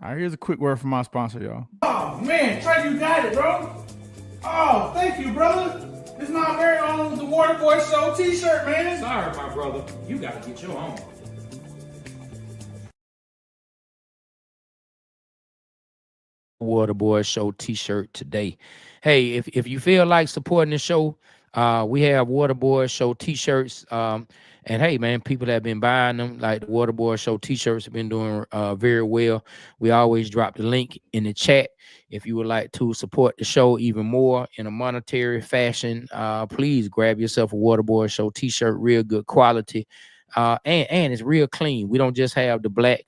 All right, here's a quick word from my sponsor, y'all. Oh man, Trey, you got it, bro. Oh, thank you, brother. This is my very own The Water Boy Show t-shirt, man. Sorry, my brother. You gotta get your own. Water Boy Show t-shirt today. Hey, if you feel like supporting the show, we have Water Boy Show t-shirts. And hey, man, people that have been buying them, like the Water Boy Show t-shirts, have been doing very well. We always drop the link in the chat. If you would like to support the show even more in a monetary fashion, please grab yourself a Water Boy Show t-shirt, real good quality, and it's real clean. We don't just have the black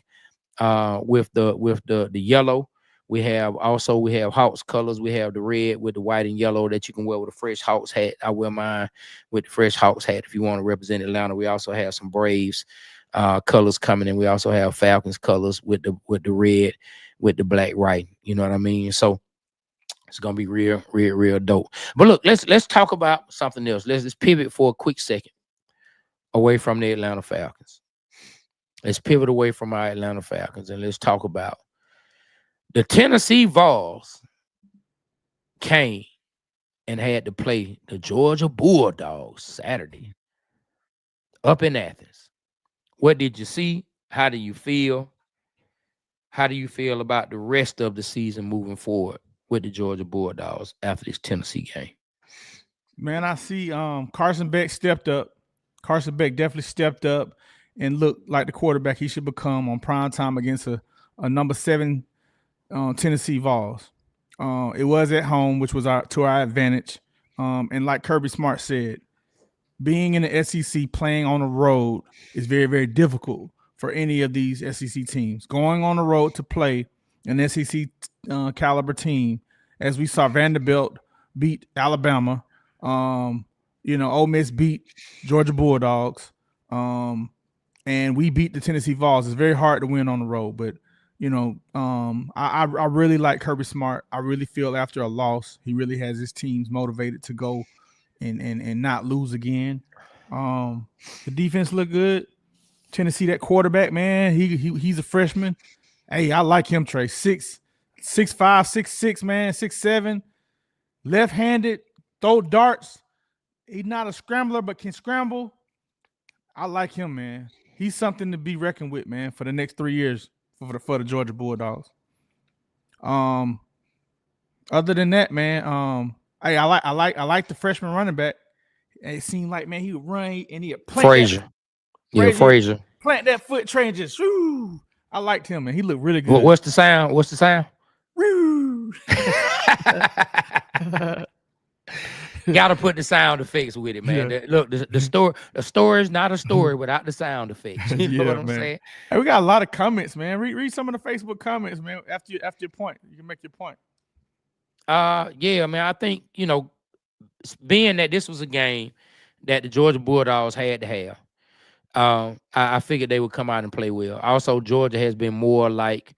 with the yellow. We have Hawks colors. We have the red with the white and yellow that you can wear with a fresh Hawks hat. I wear mine with the fresh Hawks hat if you want to represent Atlanta. We also have some Braves colors coming in. We also have Falcons colors with the red with the black right. You know what I mean? So it's gonna be real dope. But look, let's talk about something else. Let's pivot for a quick second away from the Atlanta Falcons. Let's pivot away from our Atlanta Falcons and let's talk about the Tennessee Vols came and had to play the Georgia Bulldogs Saturday up in Athens. What did you see? How do you feel? How do you feel about the rest of the season moving forward with the Georgia Bulldogs after this Tennessee game? Man, I see Carson Beck stepped up. Carson Beck definitely stepped up and looked like the quarterback he should become on prime time against a number 7 Tennessee Vols. It was at home, which was to our advantage. And like Kirby Smart said, being in the SEC, playing on the road is very, very difficult for any of these SEC teams. Going on the road to play an SEC caliber team, as we saw Vanderbilt beat Alabama, Ole Miss beat Georgia Bulldogs, and we beat the Tennessee Vols. It's very hard to win on the road, but I really like Kirby Smart. I really feel after a loss, he really has his teams motivated to go and not lose again. The defense looked good. Tennessee, that quarterback, man, he's a freshman. Hey, I like him, Trey. 6'5", 6'6", man, 6'7", left-handed, throw darts. He's not a scrambler, but can scramble. I like him, man. He's something to be reckoned with, man, for the next 3 years for the Georgia Bulldogs. Other than that, man, hey, I like the freshman running back. It seemed like, man, he would run and he'd play. Frazier. Yeah, Frazier Frazier. plant that foot, Trey, and just woo. I liked him, man. He looked really What, good. what's the sound? What's the sound? Woo. Gotta put the sound effects with it, man. Yeah. Look, the story is not a story without the sound effects. You know Yeah, what I'm man. saying? Hey, we got a lot of comments, man. Read some of the Facebook comments, man. After your point, you can make your point. Yeah, man. I think, being that this was a game that the Georgia Bulldogs had to have, I figured they would come out and play well. Also, Georgia has been more like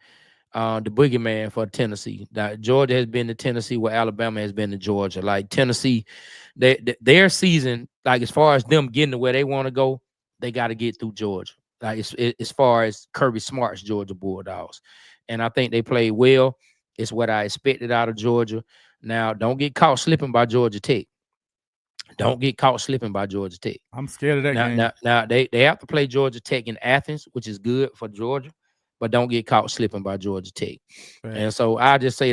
the boogeyman for Tennessee. That Georgia has been to Tennessee where Alabama has been to Georgia. Like Tennessee, their season, like as far as them getting to where they want to go, they got to get through Georgia. Like as far as Kirby Smart's Georgia Bulldogs, and I think they played well. It's what I expected out of Georgia. Now, don't get caught slipping by Georgia Tech. Don't get caught slipping by Georgia Tech. I'm scared of that Now, game. they have to play Georgia Tech in Athens, which is good for Georgia, but don't get caught slipping by Georgia Tech. And so I just say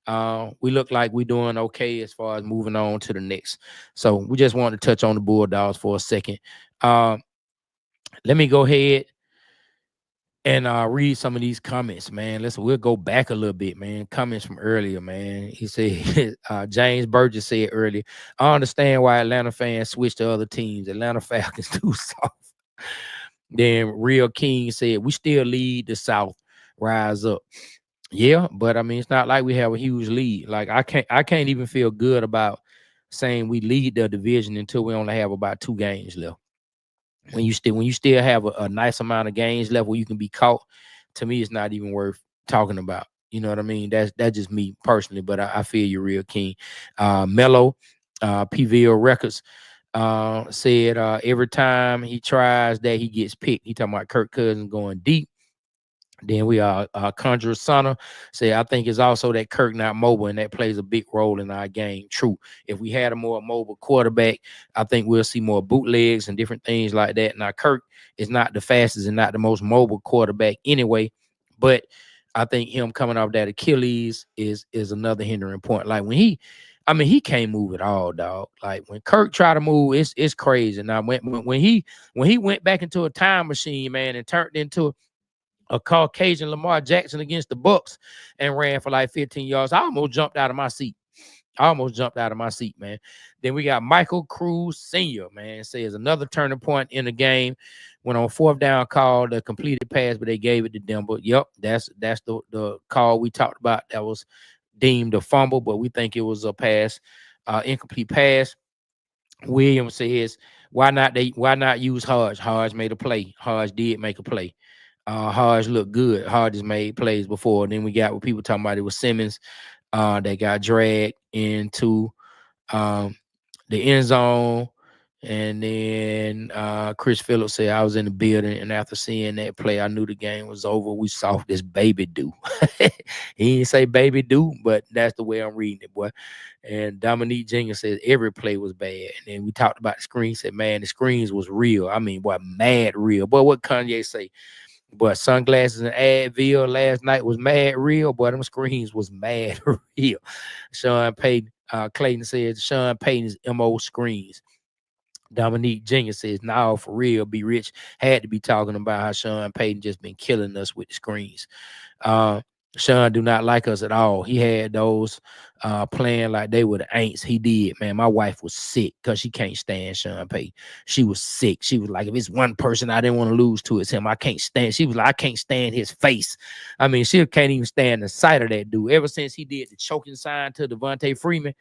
that we look like we're doing okay as far as moving on to the next. So we just wanted to touch on the Bulldogs for a second. Let me go ahead and read some of these comments, man. We'll go back a little bit, man. Comments from earlier, man. He said, James Burgess said earlier, I understand why Atlanta fans switch to other teams. Atlanta Falcons too soft. Then Real King said, we still lead the South. Rise up. Yeah, but I mean, it's not like we have a huge lead. Like I can't even feel good about saying we lead the division until we only have about 2 games left. When you still have a nice amount of games left where you can be caught, to me, it's not even worth talking about. You know what I mean? That's just me personally, but I feel you, Real King. Mello, PVL Records, said every time he tries that he gets picked. He talking about Kirk Cousins going deep. Then we are Conjure Sana say, I think it's also that Kirk not mobile, and that plays a big role in our game. True. If we had a more mobile quarterback, I think we'll see more bootlegs and different things like that. Now, Kirk is not the fastest and not the most mobile quarterback anyway, but I think him coming off that Achilles is another hindering point. Like he can't move at all, dog. Like when Kirk try to move, it's crazy. Now when he went back into a time machine, man, and turned into a Caucasian Lamar Jackson against the Bucks and ran for like 15 yards, I almost jumped out of my seat. Man. Then we got Michael Cruz Sr., man, says another turning point in the game when on 4th down call, the completed pass, but they gave it to Denver. Yep, that's the call we talked about that was deemed a fumble, but we think it was a pass, incomplete pass. Williams says, why not use Hodge? Hodge made a play. Hodge did make a play. Hodge looked good. Hodge has made plays before. Then we got what people talking about. It was Simmons that got dragged into the end zone. And then Chris Phillips said, I was in the building, and after seeing that play, I knew the game was over. We saw this baby do. He didn't say baby do, but that's the way I'm reading it, boy. And Dominique Jenkins says every play was bad. And then we talked about the screen. Said, man, the screens was real. I mean, boy, mad real. Boy, what Kanye say? But sunglasses and Advil last night was mad real. Boy, them screens was mad real. Sean Payton, Clayton says Sean Payton's MO screens. Dominique Jenkins says, "Now for real, Be Rich had to be talking about how Sean Payton just been killing us with the screens. Sean do not like us at all. He had those playing like they were the ain'ts. He did, man. My wife was sick because she can't stand Sean Payton. She was sick. She was like, if it's one person I didn't want to lose to, it's him. I can't stand. She was like, I can't stand his face. I mean, she can't even stand the sight of that dude. Ever since he did the choking sign to Devontae Freeman."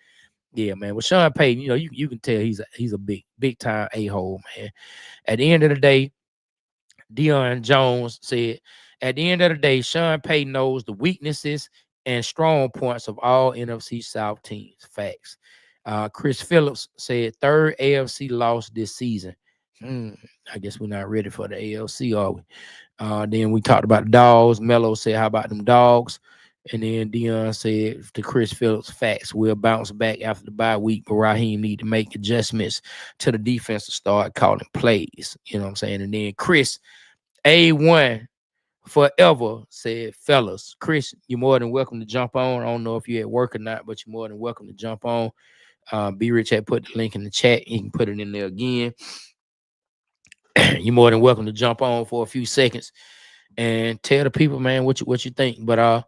Yeah, man. With Sean Payton, you can tell he's a big time a-hole, man. At the end of the day, Deion Jones said, at the end of the day, Sean Payton knows the weaknesses and strong points of all NFC South teams. Facts. Chris Phillips said, 3rd AFC loss this season. I guess we're not ready for the AFC, are we? Then we talked about the dogs. Mello said, how about them dogs? And then Deion said to Chris Phillips, facts, we'll bounce back after the bye week, but Raheem need to make adjustments to the defense to start calling plays. You know what I'm saying? And then Chris, A1 forever, said, fellas, Chris, you're more than welcome to jump on. I don't know if you're at work or not, but you're more than welcome to jump on. B Rich had put the link in the chat. He can put it in there again. You're more than welcome to jump on for a few seconds and tell the people, man, what you think. But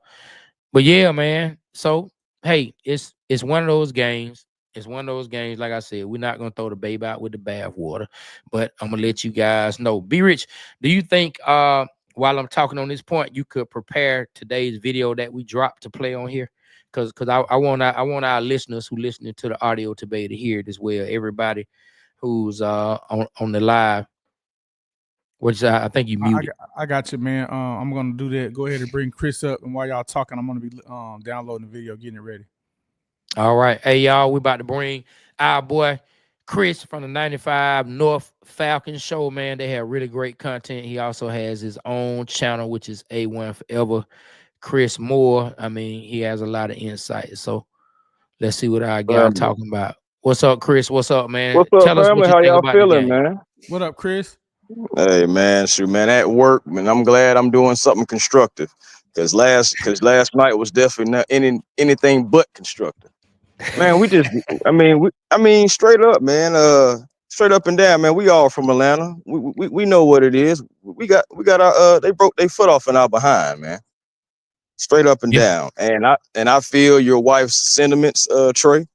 yeah, man. So hey, it's one of those games. It's one of those games. Like I said, we're not gonna throw the baby out with the bathwater, but I'm gonna let you guys know. Be rich. Do you think while I'm talking on this point, you could prepare today's video that we dropped to play on here? Because I want our listeners who listening to the audio to be able to hear it as well. Everybody who's on the live, which I think you I, I, muted. got- I got you, man. I'm gonna do that. Go ahead and bring Chris up, and while y'all talking, I'm gonna be downloading the video, getting it ready. All right. Hey, y'all, we about to bring our boy Chris from the 95 North Falcon Show, man. They have really great content. He also has his own channel, which is A1 Forever. Chris Moore. I mean, he has a lot of insight. So let's see what our guy Family. talking about. What's up, Chris? What's up, man? What's up, Tell us what family? you How think y'all about the feeling, game. man? What up, Chris? Hey, man, shoot, man, at work, man. I'm glad I'm doing something constructive. Cause last night was definitely not anything but constructive. Man, we just, I mean, straight up, man. Straight up and down, man. We all from Atlanta. We know what it is. We got our they broke their foot off in our behind, man. Straight up and Yeah. down. And I feel your wife's sentiments, Trey.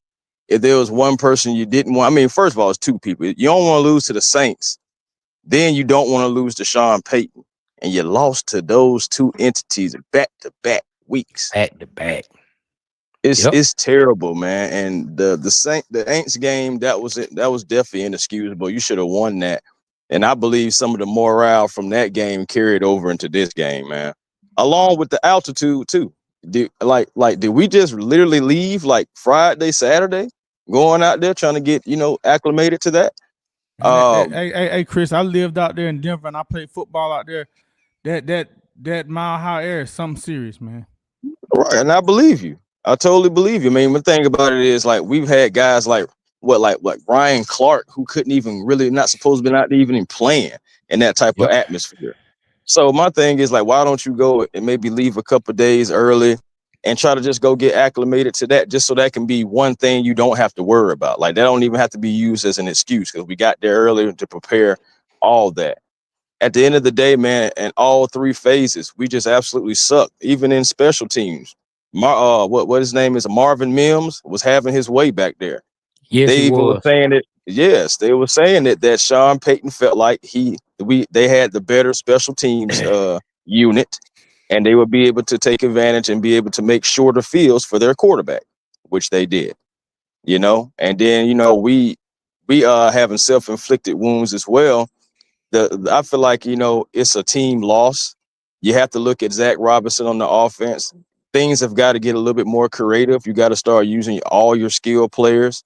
If there was one person you didn't want, I mean, first of all, it's two people. You don't want to lose to the Saints. Then you don't want to lose to Sean Payton. And you lost to those two entities back to back weeks. Back to back. It's Yep. it's terrible, man. And the Aints game, that was it. That was definitely inexcusable. You should have won that. And I believe some of the morale from that game carried over into this game, man. Along with the altitude too. Did we just literally leave like Friday, Saturday, going out there trying to get acclimated to that? And Um, hey, Chris, I lived out there in Denver, and I played football out there. That mile high air is something serious, man. Right, and I believe you. I totally believe you. I mean, one thing about it is like we've had guys like Ryan Clark who couldn't even really not supposed to be not even playing in that type of Yep. atmosphere. So my thing is like, why don't you go and maybe leave a couple of days early and try to just go get acclimated to that, just so that can be one thing you don't have to worry about. Like that don't even have to be used as an excuse because we got there earlier to prepare all that. At the end of the day, man, in all three phases, we just absolutely suck. Even in special teams, what his name is, Marvin Mims was having his way back there. Yes, They he even were was. saying it. Yes, they were saying that Sean Payton felt like they had the better special teams unit, and they would be able to take advantage and be able to make shorter fields for their quarterback, which they did. And then we having self inflicted wounds as well. I feel like it's a team loss. You have to look at Zach Robinson on the offense. Things have got to get a little bit more creative. You got to start using all your skill players,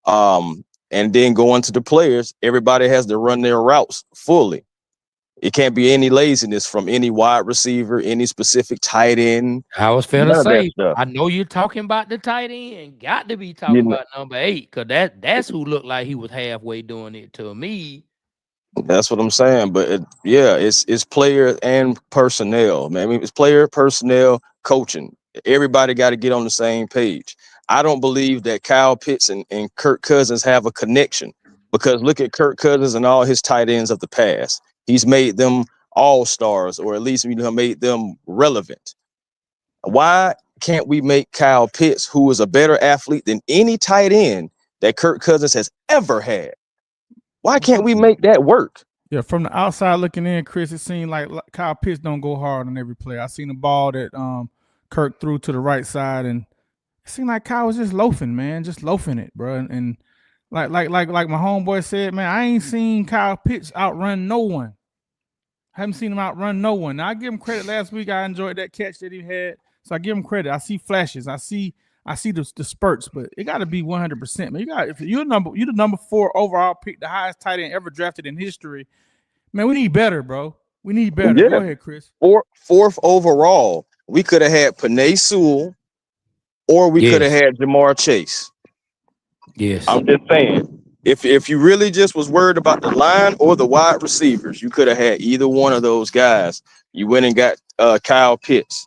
and then going to the players. Everybody has to run their routes fully. It can't be any laziness from any wide receiver, any specific tight end, I was finna none of that say, stuff. I know you're talking about the tight end, got to be You talking about number 8, because that's who looked like he was halfway doing it to me. That's what I'm saying. But yeah, it's player and personnel, man. I mean, it's player, personnel, coaching. Everybody got to get on the same page. I don't believe that Kyle Pitts and Kirk Cousins have a connection, because look at Kirk Cousins and all his tight ends of the past. He's made them all stars, or at least made them relevant. Why can't we make Kyle Pitts, who is a better athlete than any tight end that Kirk Cousins has ever had? Why can't we make that work? Yeah, from the outside looking in, Chris, it seemed like Kyle Pitts don't go hard on every play. I seen the ball that Kirk threw to the right side, and it seemed like Kyle was just loafing, man, just loafing it, bro. And like my homeboy said, man, I ain't seen Kyle Pitts outrun no one. Haven't seen him outrun no one. Now I give him credit. Last week I enjoyed that catch that he had, so I give him credit. I see flashes. I see the spurts, but it got to be 100%. Man, if you're the number 4 overall pick, the highest tight end ever drafted in history. Man, we need better, bro. We need better. Go Yeah, ahead, Chris. fourth overall. We could have had Panay Sewell, or we could have Yes, had Jamar Chase. yes. I'm just saying. If you really just was worried about the line or the wide receivers, you could have had either one of those guys. You went and got Kyle Pitts.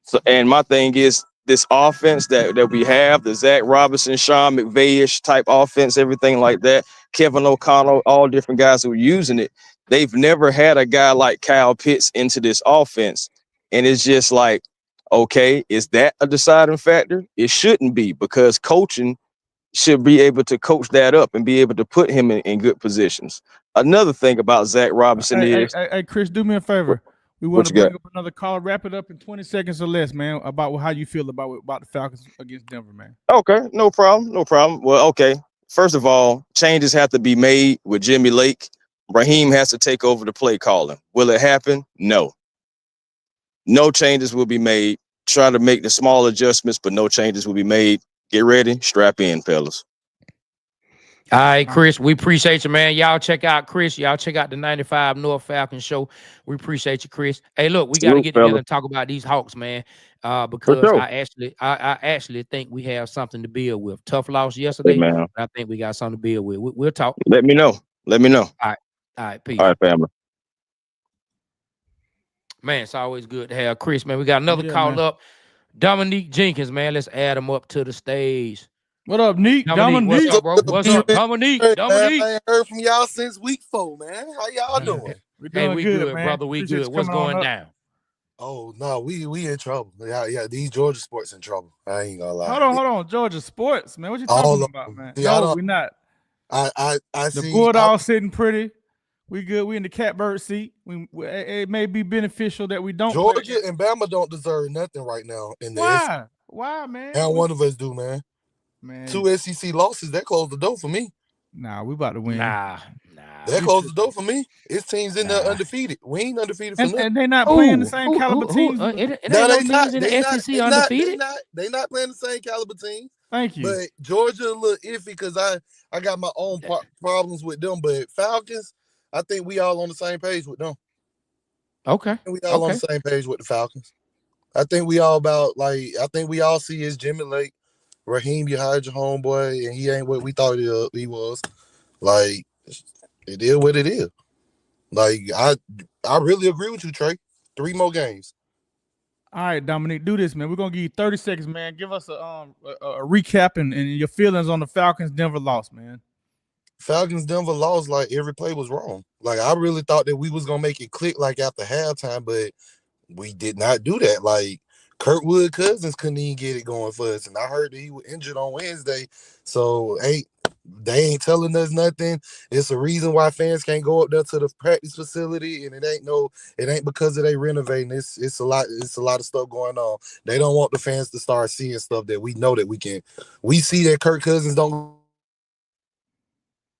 So, and my thing is this offense that we have, the Zach Robinson, Sean McVay-ish type offense, everything like that. Kevin O'Connell, all different guys who are using it. They've never had a guy like Kyle Pitts into this offense. And it's just like, okay, is that a deciding factor? It shouldn't be, because coaching should be able to coach that up and be able to put him in good positions. Another thing about Zach Robinson is, hey, Chris, do me a favor. We want what to you bring got? up another caller. Wrap it up in 20 seconds or less, man, about how you feel about the Falcons against Denver, man. Okay, no problem, no problem. Well, okay. First of all, changes have to be made with Jimmy Lake. Raheem has to take over the play calling. Will it happen? No. No changes will be made. Try to make the small adjustments, but no changes will be made. Get ready, strap in, fellas. All right, Chris, we appreciate you, man. Y'all check out Chris. Y'all check out the 95 North Falcon show. We appreciate you, Chris. Hey, look, we got to Salute, get together fellas. and talk about these Hawks, man. For Because sure. I actually think we have something to build with. Tough loss Hey, yesterday, man. but I think we got something to build with. We'll talk. Let me know. Let me know. All right, peace. All right, family. Man, it's always good to have Chris, man. We got another Yeah, call man. up. Dominique Jenkins, man. Let's add him up to the stage. What up, Neek? Dominique, what's up, bro? What's up, Dominique? Hey, man, Dominique. I ain't heard from y'all since week 4, man. How y'all doing? We're Hey, doing we good, good, man. brother. We Appreciate good. you What's coming on going up. down? Oh no, we in trouble. Yeah, these Georgia sports in trouble. I ain't gonna lie. Hold on. Georgia sports, man. What you All talking of about, them. man? See, I No, don't- we're not. I The see. Bulldogs sitting pretty. We good. We in the catbird seat. It may be beneficial that we don't Georgia play. and Bama don't deserve nothing right now in the SEC. Why, man? Now one of us do, man. Man, 2 SEC losses, that closed the door for me. nah, we about to win. Nah. That closed the door for me. It's teams in there Nah. undefeated. We ain't undefeated for And, nothing. and they not playing the same caliber teams. It ain't No, no they not. teams in the They not. SEC They not. undefeated. They not playing the same caliber teams. Thank you. But Georgia a little iffy because I got my own problems with them. But Falcons, I think we all on the same page with them. Okay. We all on the same page with the Falcons. I think we all I think we all see is Jimmy Lake, Raheem, you hired your homeboy, and he ain't what we thought he was. Like, it is what it is. Like, I really agree with you, Trey. 3 more games. All right, Dominique, do this, man. We're gonna give you 30 seconds, man. Give us a recap and your feelings on the Falcons Denver loss, man. Falcons Denver lost, like every play was wrong. Like, I really thought that we was gonna make it click like after halftime, but we did not do that. Like, Kurtwood Cousins couldn't even get it going for us, and I heard that he was injured on Wednesday. So they ain't telling us nothing. It's a reason why fans can't go up there to the practice facility, and it ain't because of they renovating. It's a lot of stuff going on. They don't want the fans to start seeing stuff that we know that we can. We see that Kirk Cousins don't.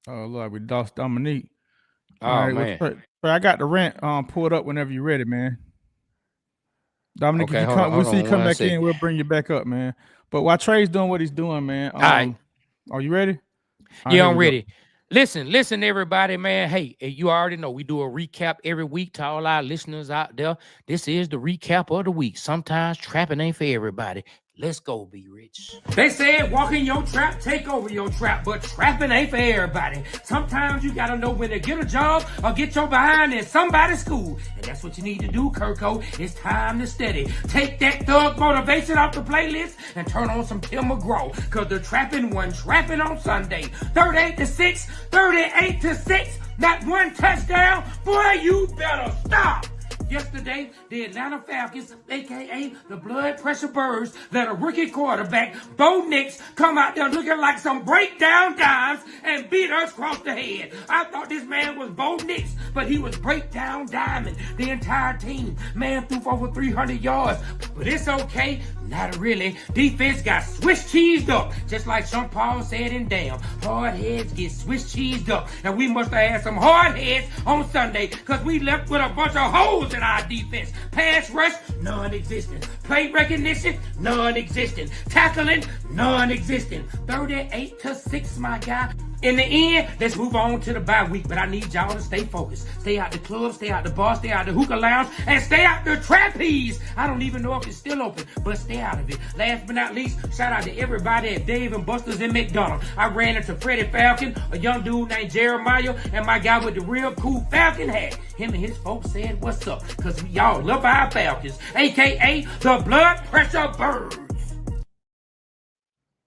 Oh Lord, we lost Dominique. Oh, All right, man. well, I got the rant pulled up whenever you're ready, man. Dominique, Okay, if you hold come, on we see you come one back second. in, we'll bring you back up, man. But while Trey's doing what he's doing, man. All right. Are you ready? Yeah, I'm ready. Listen, everybody, man. Hey, you already know we do a recap every week to all our listeners out there. This is the recap of the week. Sometimes trapping ain't for everybody. Let's go, be rich. They said walk in your trap, take over your trap, but trapping ain't for everybody. Sometimes you gotta know when to get a job or get your behind in somebody's school. And that's what you need to do, Kirko. It's time to study. Take that thug motivation off the playlist and turn on some Tim McGraw. Cause the trapping on Sunday. 38-6, 38-6. Not one touchdown. Boy, you better stop. Yesterday, the Atlanta Falcons, a.k.a. the Blood Pressure Birds, let a rookie quarterback, Bo Nix, come out there looking like some breakdown dimes and beat us across the head. I thought this man was Bo Nix, but he was breakdown diamond. The entire team, man, threw for over 300 yards. But it's okay, not really. Defense got Swiss cheesed up, just like Sean Paul said in Damn. Hard heads get Swiss cheesed up. And we must have had some hard heads on Sunday, because we left with a bunch of holes in our defense. Pass rush, non-existent. Play recognition, non-existent. Tackling, non-existent. 38-6, my guy. In the end, let's move on to the bye week, but I need y'all to stay focused. Stay out the club, stay out the bar, stay out the hookah lounge, and stay out the trapeze. I don't even know if it's still open, but stay out of it. Last but not least, shout out to everybody at Dave & Buster's in McDonald. I ran into Freddie Falcon, a young dude named Jeremiah, and my guy with the real cool Falcon hat. Him and his folks said, what's up? Because we all love our Falcons, a.k.a. the Blood Pressure Birds.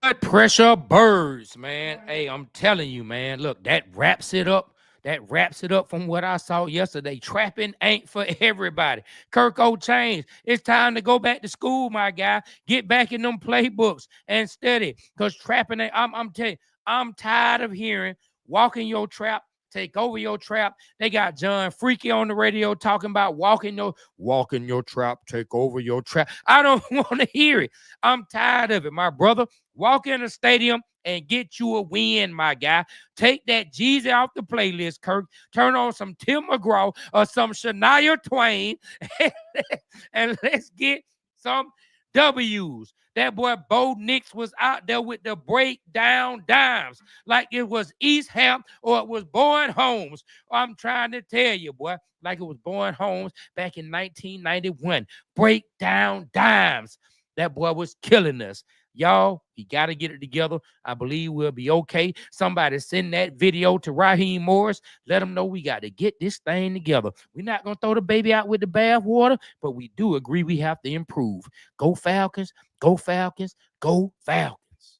Blood pressure birds, man. Hey, I'm telling you, man. Look, that wraps it up. That wraps it up from what I saw yesterday. Trapping ain't for everybody. Kirk O'Chains, it's time to go back to school, my guy. Get back in them playbooks and study. Because trapping ain't, I'm telling you, I'm tired of hearing walking your trap, take over your trap. They got John Freaky on the radio talking about walking your trap, take over your trap. I don't want to hear it. I'm tired of it, my brother. Walk in the stadium and get you a win, my guy. Take that Jeezy off the playlist, Kirk. Turn on some Tim McGraw or some Shania Twain, and let's get some W's. That boy Bo Nix was out there with the breakdown dimes like it was East Ham or it was Bowen Holmes. I'm trying to tell you, boy, like it was Bowen Holmes back in 1991. Breakdown dimes. That boy was killing us. Y'all, he got to get it together. I believe we'll be okay. Somebody send that video to Raheem Morris. Let him know we got to get this thing together. We're not going to throw the baby out with the bathwater, but we do agree we have to improve. Go Falcons, go Falcons, go Falcons.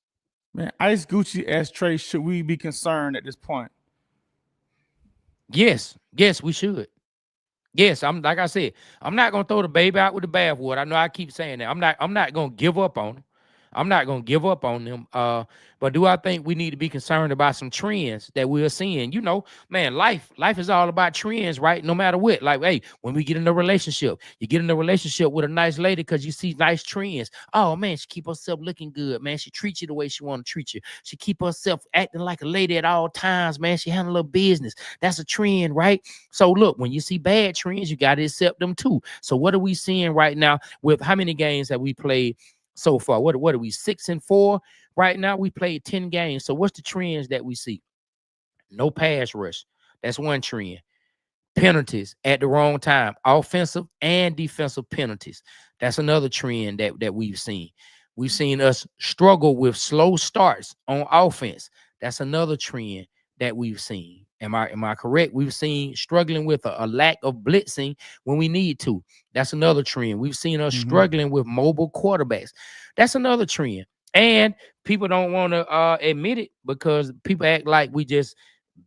Man, Ice Gucci asked Trey, should we be concerned at this point? Yes, we should. Yes, I'm like I said, I'm not gonna throw the baby out with the bathwater. I know I keep saying that. I'm not gonna give up on them. I'm not gonna give up on them. But do I think we need to be concerned about some trends that we're seeing? You know, man, life is all about trends, right? No matter what. Like, hey, when we get in a relationship, you get in a relationship with a nice lady because you see nice trends. Oh man, she keep herself looking good, man. She treats you the way she want to treat you. She keep herself acting like a lady at all times, man. She handle her business. That's a trend, right? So look, when you see bad trends, you got to accept them too. So what are we seeing right now with how many games have we played so far? What are we 6-4 right now? We played 10 games. So what's the trends that we see? No pass rush. That's one trend. Penalties at the wrong time, offensive and defensive penalties. That's another trend that we've seen. We've seen us struggle with slow starts on offense. That's another trend that we've seen. Am I correct? We've seen struggling with a lack of blitzing when we need to. That's another trend. We've seen us struggling with mobile quarterbacks. That's another trend. And people don't want to admit it because people act like we just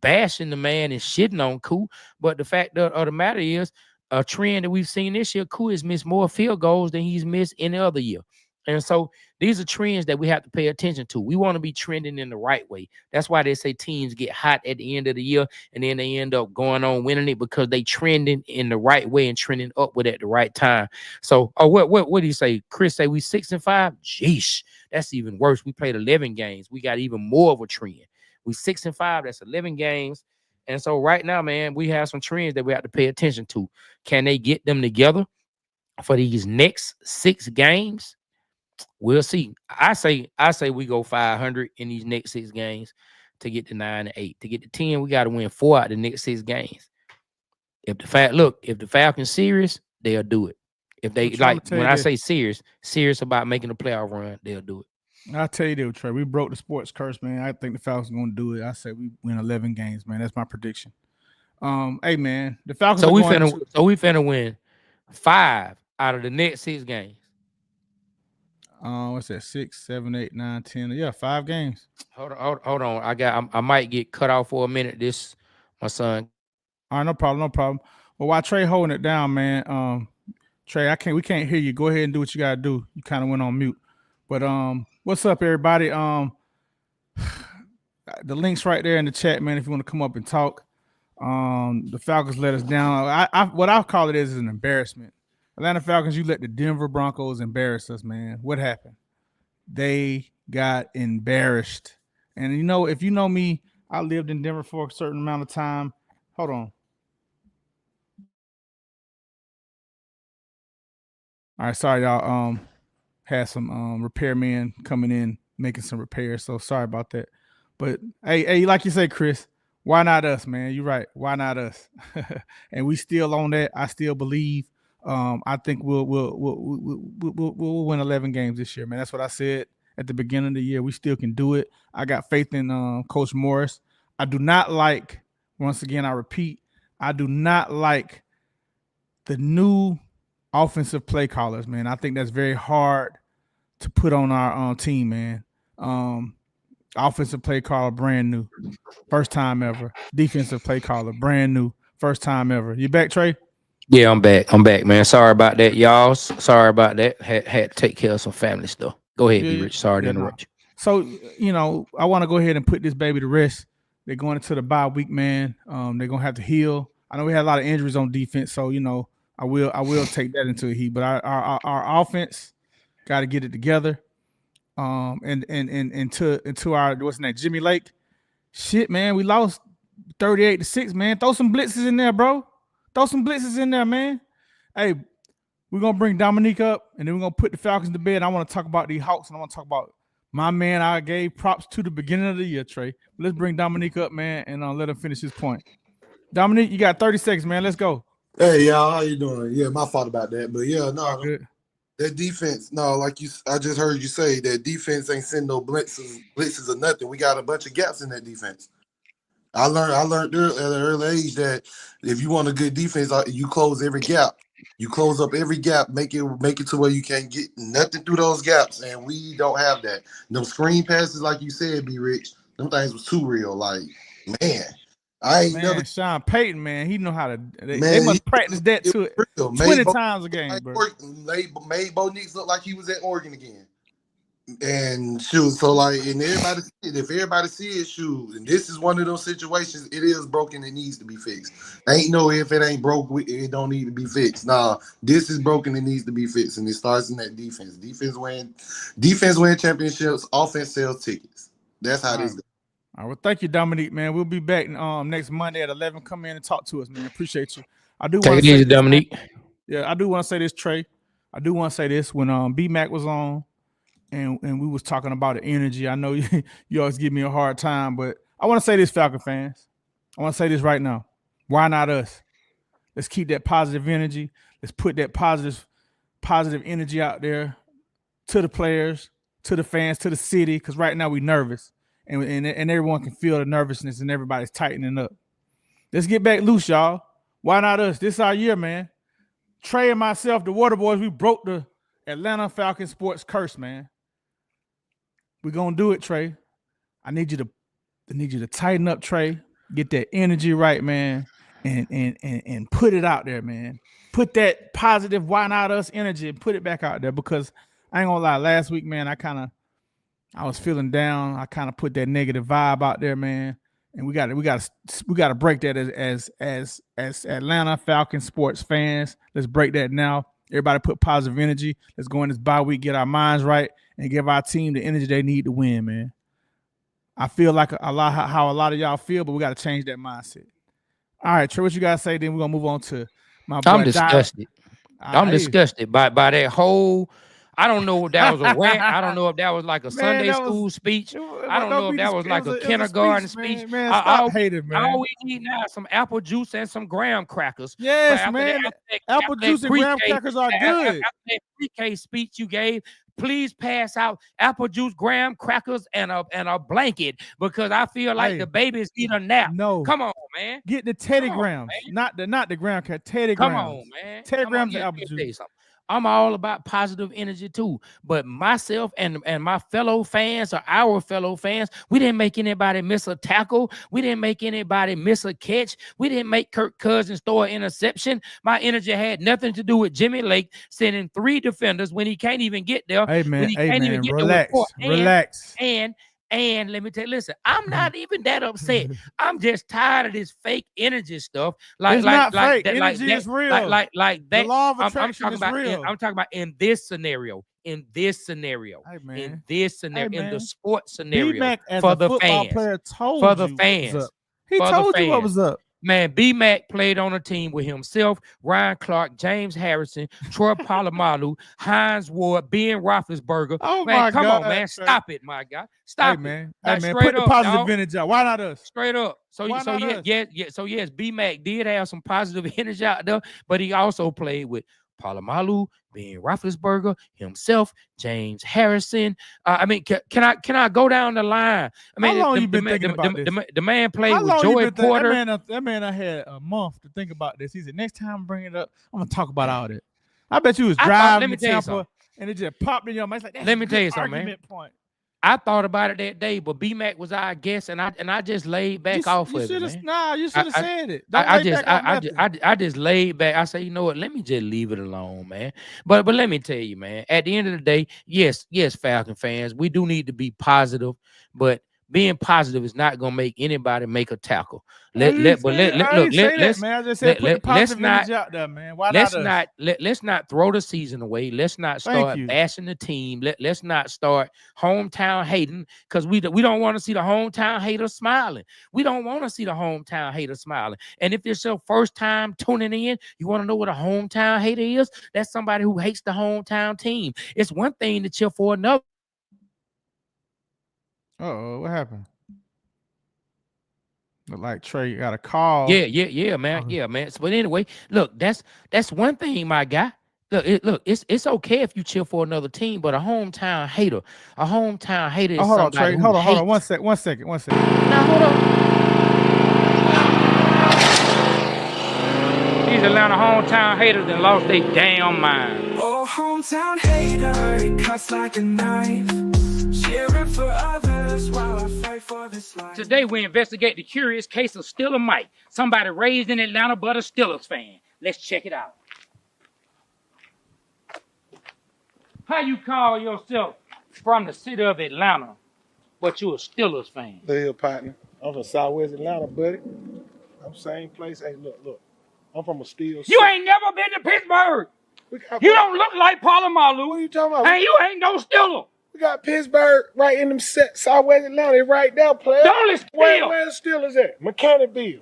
bashing the man and shitting on Koo. But the fact of the matter is, a trend that we've seen this year, Koo has missed more field goals than he's missed any other year. And so these are trends that we have to pay attention to. We want to be trending in the right way. That's why they say teams get hot at the end of the year and then they end up going on winning it because they trending in the right way and trending upward at the right time. So, what do you say? Chris say we 6-5? Jeesh, that's even worse. We played 11 games. We got even more of a trend. We 6-5. That's 11 games. And so right now, man, we have some trends that we have to pay attention to. Can they get them together for these next 6 games? We'll see. I say we go 500 in these next 6 games to get to 9-8. To get to 10, we got to win 4 out of the next 6 games. If the Falcons serious, they'll do it. If they like when I say serious about making a playoff run, they'll do it. I'll tell you this, Trey. We broke the sports curse, man. I think the Falcons are going to do it. I say we win 11 games, man. That's my prediction. Hey, man, the Falcons. So we finna win 5 out of the next 6 games. What's that? 6, 7, 8, 9, 10. Yeah, 5 games. Hold on. I might get cut off for a minute. This my son. All right, no problem. Well, while Trey holding it down, man. Trey, we can't hear you. Go ahead and do what you gotta do. You kind of went on mute. But what's up, everybody? The link's right there in the chat, man. If you want to come up and talk, the Falcons let us down. What I'll call it is an embarrassment. Atlanta Falcons, you let the Denver Broncos embarrass us, man. What happened? They got embarrassed. And you know, if you know me, I lived in Denver for a certain amount of time. Hold on. All right, sorry, y'all. Had some repairmen coming in making some repairs, so sorry about that. But hey, like you say, Chris, why not us, man? You're right. Why not us? And we still on that. I still believe. I think we'll win 11 games this year, man. That's what I said at the beginning of the year. We still can do it. I got faith in Coach Morris. I do not like. Once again, I repeat, I do not like the new offensive play callers, man. I think that's very hard to put on our team, man. Offensive play caller, brand new. First time ever. Defensive play caller, brand new. First time ever. You back, Trey? Yeah, I'm back. I'm back, man. Sorry about that, y'all. Sorry about that. Had to take care of some family stuff. Go ahead, be Yeah, rich. Sorry to yeah, no. interrupt you. So, I want to go ahead and put this baby to rest. They're going into the bye week, man. They're gonna have to heal. I know we had a lot of injuries on defense, so I will take that into the heat. But our offense got to get it together. And into our what's his name, Jimmy Lake. Shit, man, we lost 38-6, man. Throw some blitzes in there, bro. Throw some blitzes in there, man. Hey, we're gonna bring Dominique up, and then we're gonna put the Falcons to bed. I want to talk about the Hawks, and I want to talk about my man. I gave props to the beginning of the year, Trey. Let's bring Dominique up, man, and let him finish his point. Dominique, you got 30 seconds, man. Let's go. Hey y'all, how you doing? Yeah, my fault about that, but yeah, no, Good. that defense, no, like I just heard you say that defense ain't send no blitzes or nothing. We got a bunch of gaps in that defense. I learned at an early age that if you want a good defense, you close every gap. You close up every gap, make it to where you can't get nothing through those gaps, and we don't have that. No screen passes, like you said, be rich. Them things was too real. Like, man, I ain't never. Sean Payton, man, he know how to. They Man, must practice that to it 20 times a game, bro. Made Bo Nix look like he was at Oregon again. And shoot, so like, and everybody see it. If everybody see it, shoot, and this is one of those situations. It is broken. It needs to be fixed. Ain't no if it ain't broke, it don't need to be fixed. Nah, this is broken. It needs to be fixed, and it starts in that defense. Defense win championships. Offense sells tickets. That's how this goes. All right, well, thank you, Dominique, man. We'll be back next Monday at 11. Come in and talk to us, man. Appreciate you. I do want to say this, Dominique. Yeah, I do want to say this, Trey. I do want to say this. When B-Mac was on and we was talking about the energy, I know you always give me a hard time, but I want to say this, Falcon fans. I want to say this right now. Why not us? Let's keep that positive energy. Let's put that positive energy out there to the players, to the fans, to the city, because right now we nervous. And everyone can feel the nervousness and everybody's tightening up. Let's get back loose, y'all. Why not us? This is our year, man. Trey and myself, the Water Boys, we broke the Atlanta Falcons sports curse, man. We're gonna do it, Trey. I need you to tighten up, Trey. Get that energy right, man, and put it out there, man. Put that positive why not us energy and put it back out there, because I ain't gonna lie, last week, man, I was feeling down. I kind of put that negative vibe out there, man. And we got to break that as Atlanta Falcons sports fans. Let's break that now. Everybody put positive energy. Let's go in this bye week, get our minds right, and give our team the energy they need to win, man. I feel like how a lot of y'all feel, but we got to change that mindset. All right, Trey, what you got to say? Then we're gonna move on to my boy. I'm disgusted. I'm disgusted by that whole. I don't know if that was a rant. I don't know if that was like a Sunday school speech. I don't know if that was like a kindergarten speech. Man, stop hating, man. All we need now is some apple juice and some graham crackers. Yes, man. Apple juice and graham crackers are good. After that pre-K speech you gave, please pass out apple juice, graham crackers, and a blanket, because I feel like the babies need a nap. No, come on, man. Get the Teddy Grahams, not the graham cracker. Teddy Grahams. Come on, man. Teddy Grahams and apple juice. I'm all about positive energy too. But myself and my fellow fans, or our fellow fans, we didn't make anybody miss a tackle. We didn't make anybody miss a catch. We didn't make Kirk Cousins throw an interception. My energy had nothing to do with Jimmy Lake sending 3 defenders when he can't even get there. Hey, man. Relax. And let me tell you, listen, I'm not even that upset. I'm just tired of this fake energy stuff. It's not fake. Energy is real. Like that. The law of attraction I'm talking is real. I'm talking about in this scenario. In the sports scenario, for the fans. He told you what was up. Man, B-Mac played on a team with himself, Ryan Clark, James Harrison, Troy Polamalu, Hines Ward, Ben Roethlisberger. Oh, man, my come God, on, man. Stop it, my guy. Stop it. Man. Now, hey, man, put the positive energy out. Why not us? Straight up. So yes, B-Mac did have some positive energy out there, but he also played with Polamalu, Ben Roethlisberger, himself, James Harrison. Can I go down the line? I mean, how long you been thinking about this? The man played with Joey Porter. That man, I had a month to think about this. He said, next time I bring it up, I'm gonna talk about all that. I bet you was driving to Tampa, and it just popped in your mind. Like, let me tell you something, man. Point. I thought about it that day, but B-Mac was our guest, and I just laid back off You of it, should have man. you should have I said it. Don't lay back off nothing. I just laid back. I say, you know what? Let me just leave it alone, man. But let me tell you, man. At the end of the day, yes, Falcon fans, we do need to be positive, but being positive is not gonna make anybody make a tackle. I didn't say that, Let's man. I just said put the let's positive not energy out there, man. Why not us? let's not throw the season away. Let's not Thank start you. bashing the team. Let's not start hometown hating, because we don't want to see the hometown haters smiling. We don't want to see the hometown haters smiling. And if it's your first time tuning in, you want to know what a hometown hater is? That's somebody who hates the hometown team. It's one thing to cheer for another. Uh-oh, what happened? Look like Trey got a call. Yeah, man. Yeah, man. So, but anyway, look, that's one thing, my guy. Look, it's okay if you cheer for another team, but a hometown hater is hold on, somebody Trey. who Hold on. hates. One second. Now hold on. These Atlanta hometown haters that lost their damn mind. Oh, hometown hater, it cuts like a knife. Cheering for others while I fight for this life. Today we investigate the curious case of Steeler Mike, somebody raised in Atlanta but a Steelers fan. Let's check it out. How you call yourself from the city of Atlanta, but you a Steelers fan? The hell, partner. I'm from Southwest Atlanta, buddy. I'm same place. Hey, look. I'm from a steel. You ain't never been to Pittsburgh. You don't look like Palomalu. What are you talking about? And you ain't no Steeler. We got Pittsburgh right in them Southwest Atlanta, right there, player. Don't listen. Where the Steelers at? Mechanicsville.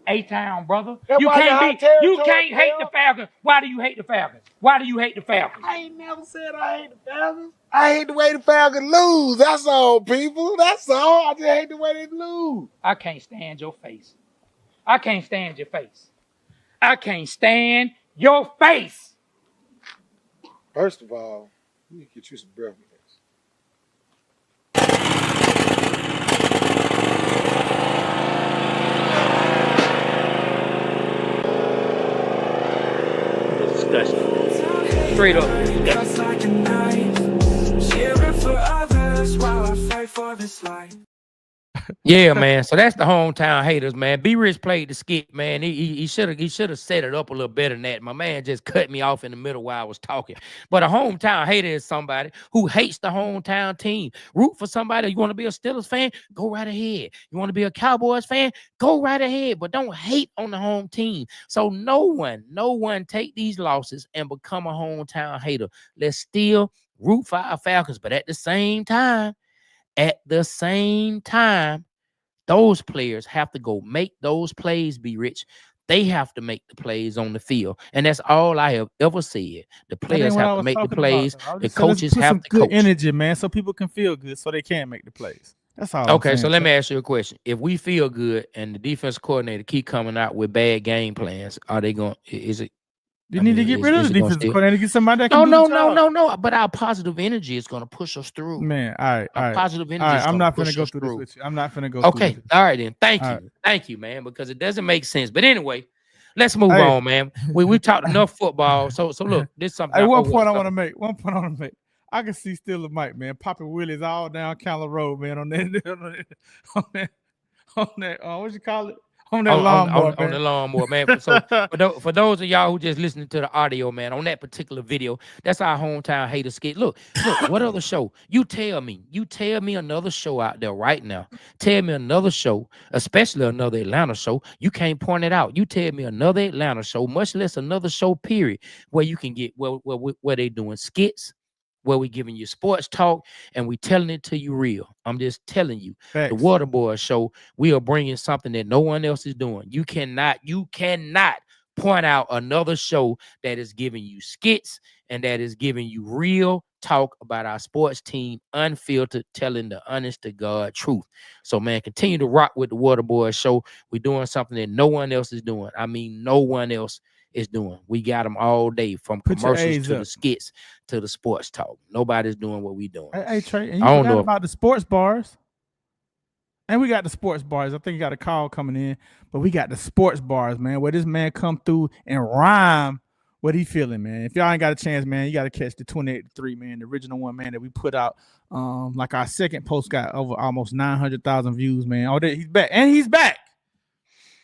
A-Town, brother. That's You why the high can't hate territory, the Falcons. Why do you hate the Falcons? Why do you hate the Falcons? I ain't never said I hate the Falcons. I hate the way the Falcons lose. That's all, people. That's all. I just hate the way they lose. I can't stand your face. I can't stand your face. I can't stand your face. First of all, you need to get you some breath mints. Disgusting. Straight up. Cuts like a knife. Cheering for others while I fight for this life. Yeah, man. So that's the hometown haters, man. B Rich played the skit, man. He should have set it up a little better than that. My man just cut me off in the middle while I was talking. But a hometown hater is somebody who hates the hometown team. Root for somebody. You want to be a Steelers fan? Go right ahead. You want to be a Cowboys fan? Go right ahead. But don't hate on the home team. So no one take these losses and become a hometown hater. Let's still root for our Falcons. But at the same time, those players have to go make those plays, be rich. They have to make the plays on the field. And that's all I have ever said. The players have to make the plays. The coaches have to coach. Good energy, man, so people can feel good so they can make the plays. That's all. Okay, so let me ask you a question. If we feel good and the defense coordinator keep coming out with bad game plans, are they going to You need to get rid of the defensive coordinator, get somebody that can No. But our positive energy is going to push us through. Man, all right. Positive energy. All right, I'm not going to go through this with you. I'm not going to go through Okay, all right then. Thank you, man, because it doesn't make sense. But anyway, let's move on, man. We talked enough football. So look, this is something. Hey, one point I want to make. I can see Steeler Mike, man, popping wheelies all down Calla Road, man, on that, what you call it? On that lawnmower, on the lawnmower, man. So for those of y'all who just listening to the audio, man, on that particular video, that's our hometown hater skit. Look, what other show? You tell me another show out there right now. Tell me another show, especially another Atlanta show. You can't point it out. You tell me another Atlanta show, much less another show, period, where you can get where they doing skits, where we giving you sports talk and we telling it to you real. I'm just telling you. Thanks. The Waterboy Show, we are bringing something that no one else is doing. You cannot point out another show that is giving you skits and that is giving you real talk about our sports team, unfiltered, telling the honest to God truth. So, man, continue to rock with the Waterboy Show. We're doing something that no one else is doing. I mean, no one else is doing. We got them all day, from commercials to the skits to the sports talk. Nobody's doing what we doing. Hey, Trey, and you forgot about the sports bars. And we got the sports bars. I think you got a call coming in, but we got the sports bars, man, where this man come through and rhyme what he feeling, man. If y'all ain't got a chance, man, you got to catch the 28-3, man, the original one, man, that we put out. Like our second post got over almost 900,000 views, man. Oh, he's back, and he's back.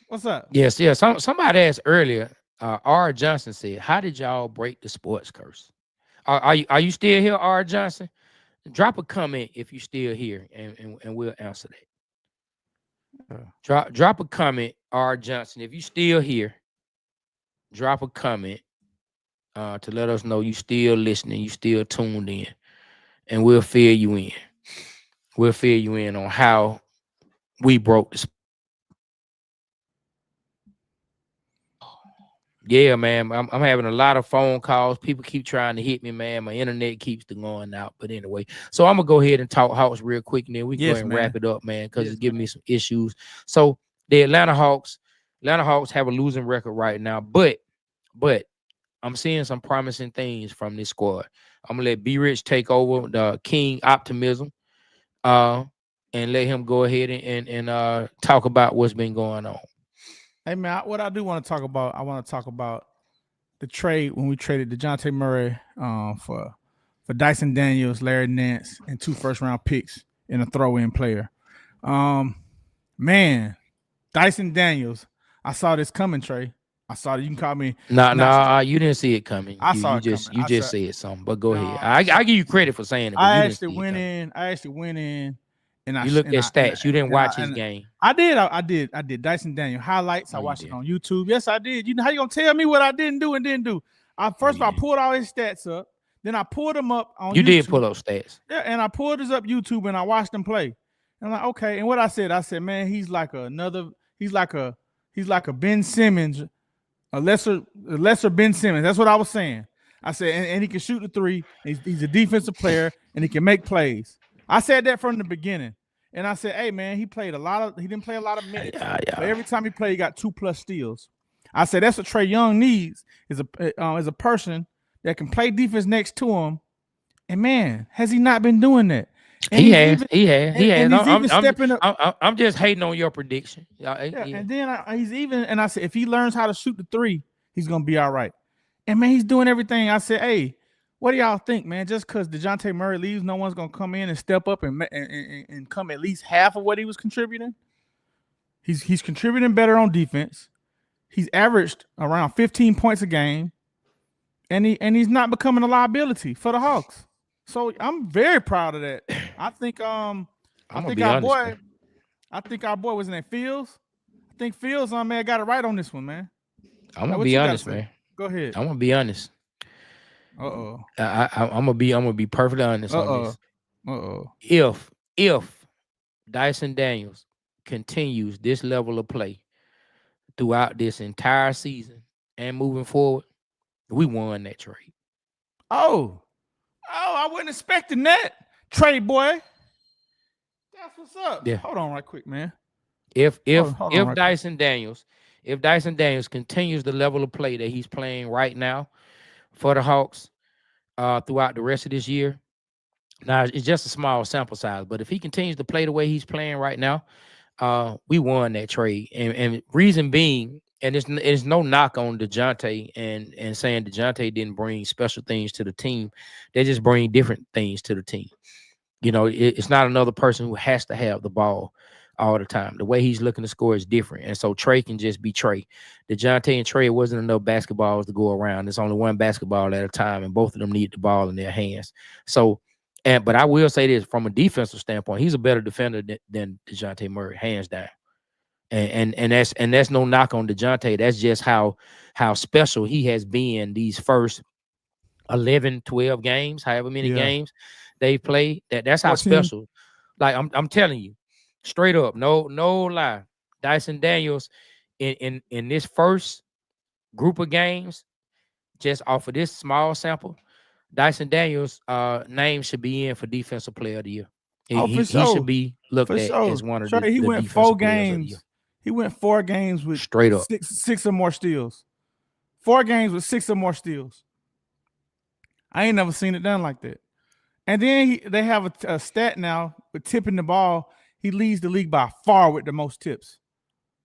What's up? Yes, yes. Somebody asked earlier. R. Johnson said, "How did y'all break the sports curse?" Are you still here, R. Johnson? Drop a comment if you still here, and we'll answer that. Drop a comment, R. Johnson, if you still here. Drop a comment to let us know you still listening, you still tuned in, and we'll fill you in. We'll fill you in on how we broke the. Yeah, man, I'm having a lot of phone calls. People keep trying to hit me, man. My internet keeps going out. But anyway, so I'm gonna go ahead and talk Hawks real quick, and then we can go Yes, ahead and man. wrap it up, man, because Yes, it's giving man. me some issues. So the Atlanta Hawks have a losing record right now, but I'm seeing some promising things from this squad. I'm gonna let B Rich take over the King Optimism, and let him go ahead and talk about what's been going on. Hey, man, what I do want to talk about, I want to talk about the trade when we traded DeJounte Murray for Dyson Daniels, Larry Nance, and 2 first-round picks and a throw-in player. Man, Dyson Daniels, I saw this coming, Trey. I saw it. You can call me. Nah, you didn't see it coming. I You saw you it just coming. you I just saw. said something, but go ahead. No, I give you credit for saying it, but I you didn't actually see it went coming. in. I actually went in, and I You sh- looked and at I and, stats. You didn't and I watch his and game. I did. I did. Dyson Daniel highlights. I No, you watched it didn't. on YouTube. Yes, I did. You know how you gonna tell me what I didn't do and didn't do? No, First you of all, I didn't. pulled all his stats up. Then I pulled them up on You did pull YouTube. up stats. Yeah, and I pulled this up YouTube and I watched him play. And I'm like, okay. And what I said, man, he's like a Ben Simmons, a lesser Ben Simmons. That's what I was saying. I said, and he can shoot the three. He's a defensive player and he can make plays. I said that from the beginning. And I said, hey man, he didn't play a lot of minutes, but Yeah. every time he played, he got 2+ steals. I said that's what Trae Young needs is a person that can play defense next to him. And man, has he not been doing that? And He he's has. even He has. He has. and he's even stepping up. I'm just hating on your prediction. Yeah. Yeah, Yeah. and then I said if he learns how to shoot the three, he's gonna be all right. And man, he's doing everything. I said, hey, what do y'all think, man? Just because DeJounte Murray leaves, no one's gonna come in and step up and come at least half of what he was contributing. He's contributing better on defense. He's averaged around 15 points a game, and he's not becoming a liability for the Hawks. So I'm very proud of that. I think I'm gonna be honest, man. our boy was in that Fields. I think Fields, man, got it right on this one, man. I'm gonna What be you got to honest, say? man. Go ahead. I'm gonna be honest. Uh-oh. I'm gonna be perfectly honest on this. Uh-oh. If Dyson Daniels continues this level of play throughout this entire season and moving forward, we won that trade. Oh, I wasn't expecting that. Trade boy. That's what's up. Yeah. Hold on right quick, man. If Hold on right Dyson Daniels, if Dyson Daniels continues the level of play that he's playing right now for the Hawks throughout the rest of this year, now it's just a small sample size, but if he continues to play the way he's playing right now, we won that trade. And reason being, and it's no knock on DeJounte and saying DeJounte didn't bring special things to the team. They just bring different things to the team. You know, it's not another person who has to have the ball all the time. The way he's looking to score is different. And so Trey can just be Trey. DeJounte and Trey, wasn't enough basketballs to go around. There's only one basketball at a time, and both of them need the ball in their hands. So, but I will say this, from a defensive standpoint, he's a better defender than DeJounte Murray, hands down. And that's no knock on DeJounte. That's just how special he has been these first 11, 12 games, however many games they played. That's how 14. special. Like I'm telling you, straight up, no lie. Dyson Daniels in this first group of games, just off of this small sample, Dyson Daniels' name should be in for Defensive Player of the Year. He should be looked For at sure. as one of Trey, he the went defensive 4 players of the year. games. He went 4 games with Straight up. six or more steals. 4 games with 6 or more steals. I ain't never seen it done like that. And then they have a stat now with tipping the ball. He leads the league by far with the most tips.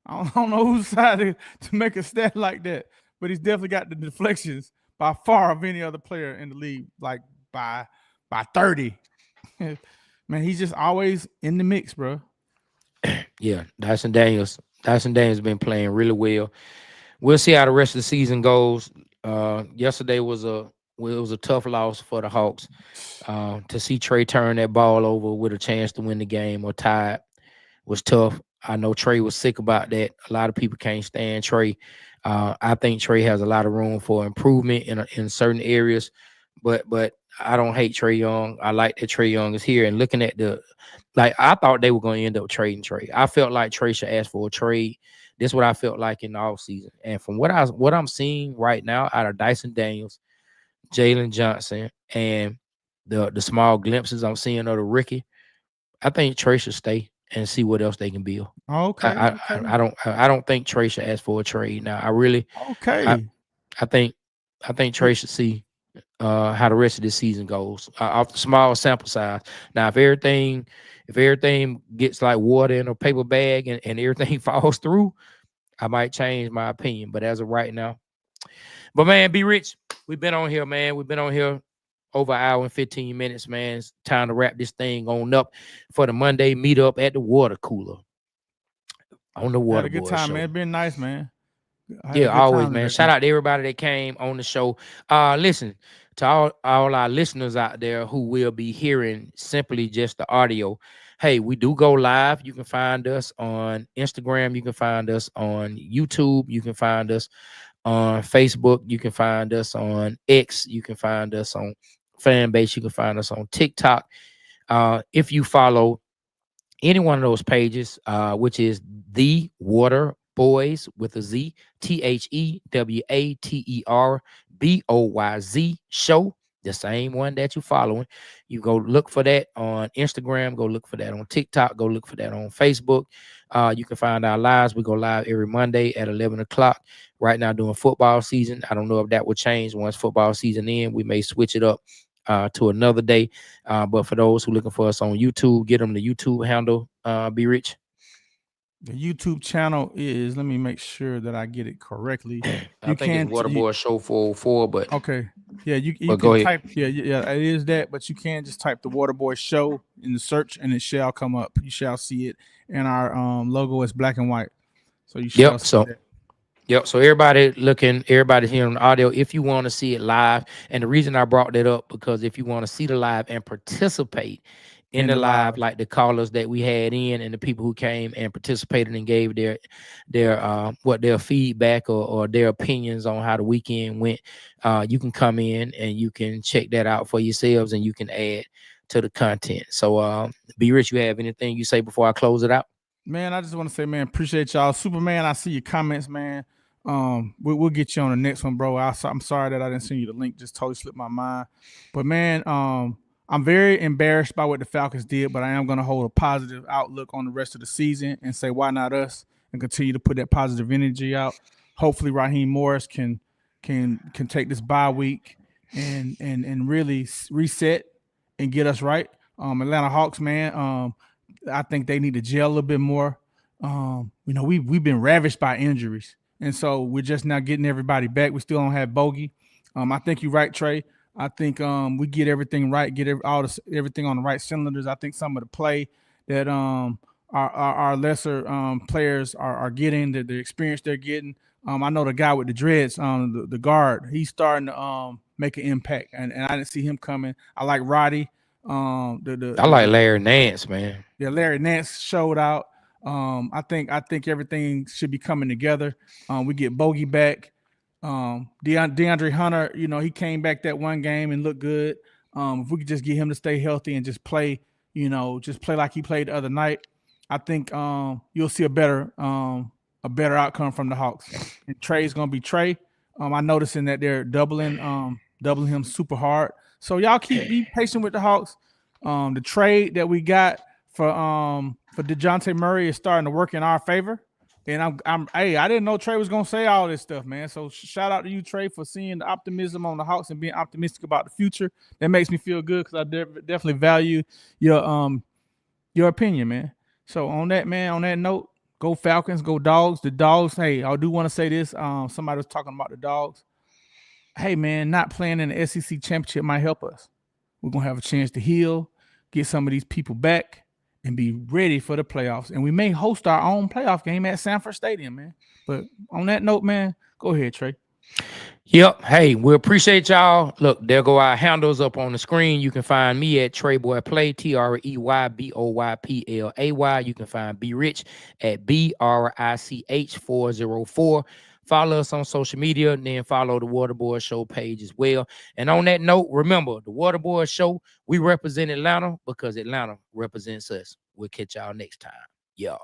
I don't know who's decided to make a stat like that, but he's definitely got the deflections. by far of any other player in the league, like by 30. Man, he's just always in the mix, bro. Yeah, Dyson Daniels. Dyson Daniels been playing really well. We'll see how the rest of the season goes. Yesterday was it was a tough loss for the Hawks. To see Trey turn that ball over with a chance to win the game or tie it was tough. I know Trey was sick about that. A lot of people can't stand Trey. I think Trey has a lot of room for improvement in certain areas, but I don't hate Trey Young. I like that Trey Young is here. And looking at I thought they were going to end up trading Trey. I felt like Trey should ask for a trade. This is what I felt like in the offseason. And from what I'm seeing right now out of Dyson Daniels, Jalen Johnson, and the small glimpses I'm seeing of the rookie, I think Trey should stay and see what else they can build. Okay, okay, I don't think Trey should ask for a trade now. I okay. I think I think Trey should see how the rest of this season goes off the small sample size. Now, if everything gets like water in a paper bag and everything falls through, I might change my opinion. But as of right now, but man, be rich. We've been on here, man. We've been on here over an hour and 15 minutes, man. It's time to wrap this thing on up for the Monday meetup at the water cooler on the Had Water a good Boy time, man. Show. It's been nice, man. I had a Yeah, good always, time man. today, Shout man. out to everybody that came on the show. Listen, to all our listeners out there who will be hearing simply just the audio. Hey, we do go live. You can find us on Instagram. You can find us on YouTube. You can find us on Facebook. You can find us on X. You can find us on Fanbase. You can find us on TikTok. If you follow any one of those pages, which is the Water Boys with a Z, TheWaterBoyz show, the same one that you're following. You go look for that on Instagram, go look for that on TikTok, go look for that on Facebook. You can find our lives. We go live every Monday at 11 o'clock. Right now, doing football season. I don't know if that will change once football season ends. We may switch it up to another day. But for those who looking for us on YouTube, get them the YouTube handle. Be rich. The YouTube channel is. Let me make sure that I get it correctly. I You think it's can. Waterboy Show 404, but Okay. Yeah, you go can ahead. type. Yeah, it is that. But you can just type the Waterboy Show in the search, and it shall come up. You shall see it, and our logo is black and white, so you shall Yep. see So that. yep. So everybody hearing the audio, if you want to see it live, and the reason I brought that up because if you want to see the live and participate in In the the live. live, like the callers that we had in and the people who came and participated and gave their feedback or their opinions on how the weekend went, you can come in and you can check that out for yourselves and you can add to the content. So be rich, you have anything you say before I close it out? Man, I just want to say, man, appreciate y'all. Superman, I see your comments, man. We'll get you on the next one, bro. I'm sorry that I didn't send you the link. Just totally slipped my mind. But man, I'm very embarrassed by what the Falcons did, but I am going to hold a positive outlook on the rest of the season and say, why not us? And continue to put that positive energy out. Hopefully, Raheem Morris can take this bye week and really reset and get us right. Atlanta Hawks, man. I think they need to gel a little bit more. We've been ravished by injuries, and so we're just now getting everybody back. We still don't have Bogey. I think you're right, Trey. I think we get everything right, get everything on the right cylinders. I think some of the play that our lesser players are getting, the experience they're getting. I know the guy with the dreads, the guard, he's starting to make an impact, and I didn't see him coming. I like Roddy. I like Larry Nance, man. Yeah, Larry Nance showed out. I think everything should be coming together. We get Bogey back. DeAndre Hunter, he came back that one game and looked good. If we could just get him to stay healthy and just play, just play like he played the other night, I think you'll see a better outcome from the Hawks. And Trey's gonna be Trey. I noticing that they're doubling him super hard. So y'all be patient with the Hawks. The trade that we got for DeJounte Murray is starting to work in our favor. And I didn't know Trey was gonna say all this stuff, man. So shout out to you, Trey, for seeing the optimism on the Hawks and being optimistic about the future. That makes me feel good because I definitely value your opinion, man. So on that note, go Falcons, go Dogs. The Dogs, hey, I do want to say this. Somebody was talking about the Dogs. hey man, not playing in the SEC championship might help us. We're gonna have a chance to heal, get some of these people back, and be ready for the playoffs. And we may host our own playoff game at Sanford Stadium, man. But on that note, man, go ahead, Trey. Yep. Hey, we appreciate y'all. Look, there go our handles up on the screen. You can find me at Treyboy Play, TreyBoyPlay. You can find B Rich at BRICH404. Follow us on social media and then follow the Waterboy Show page as well. And on that note, remember the Waterboy Show, we represent Atlanta because Atlanta represents us. We'll catch y'all next time. Y'all.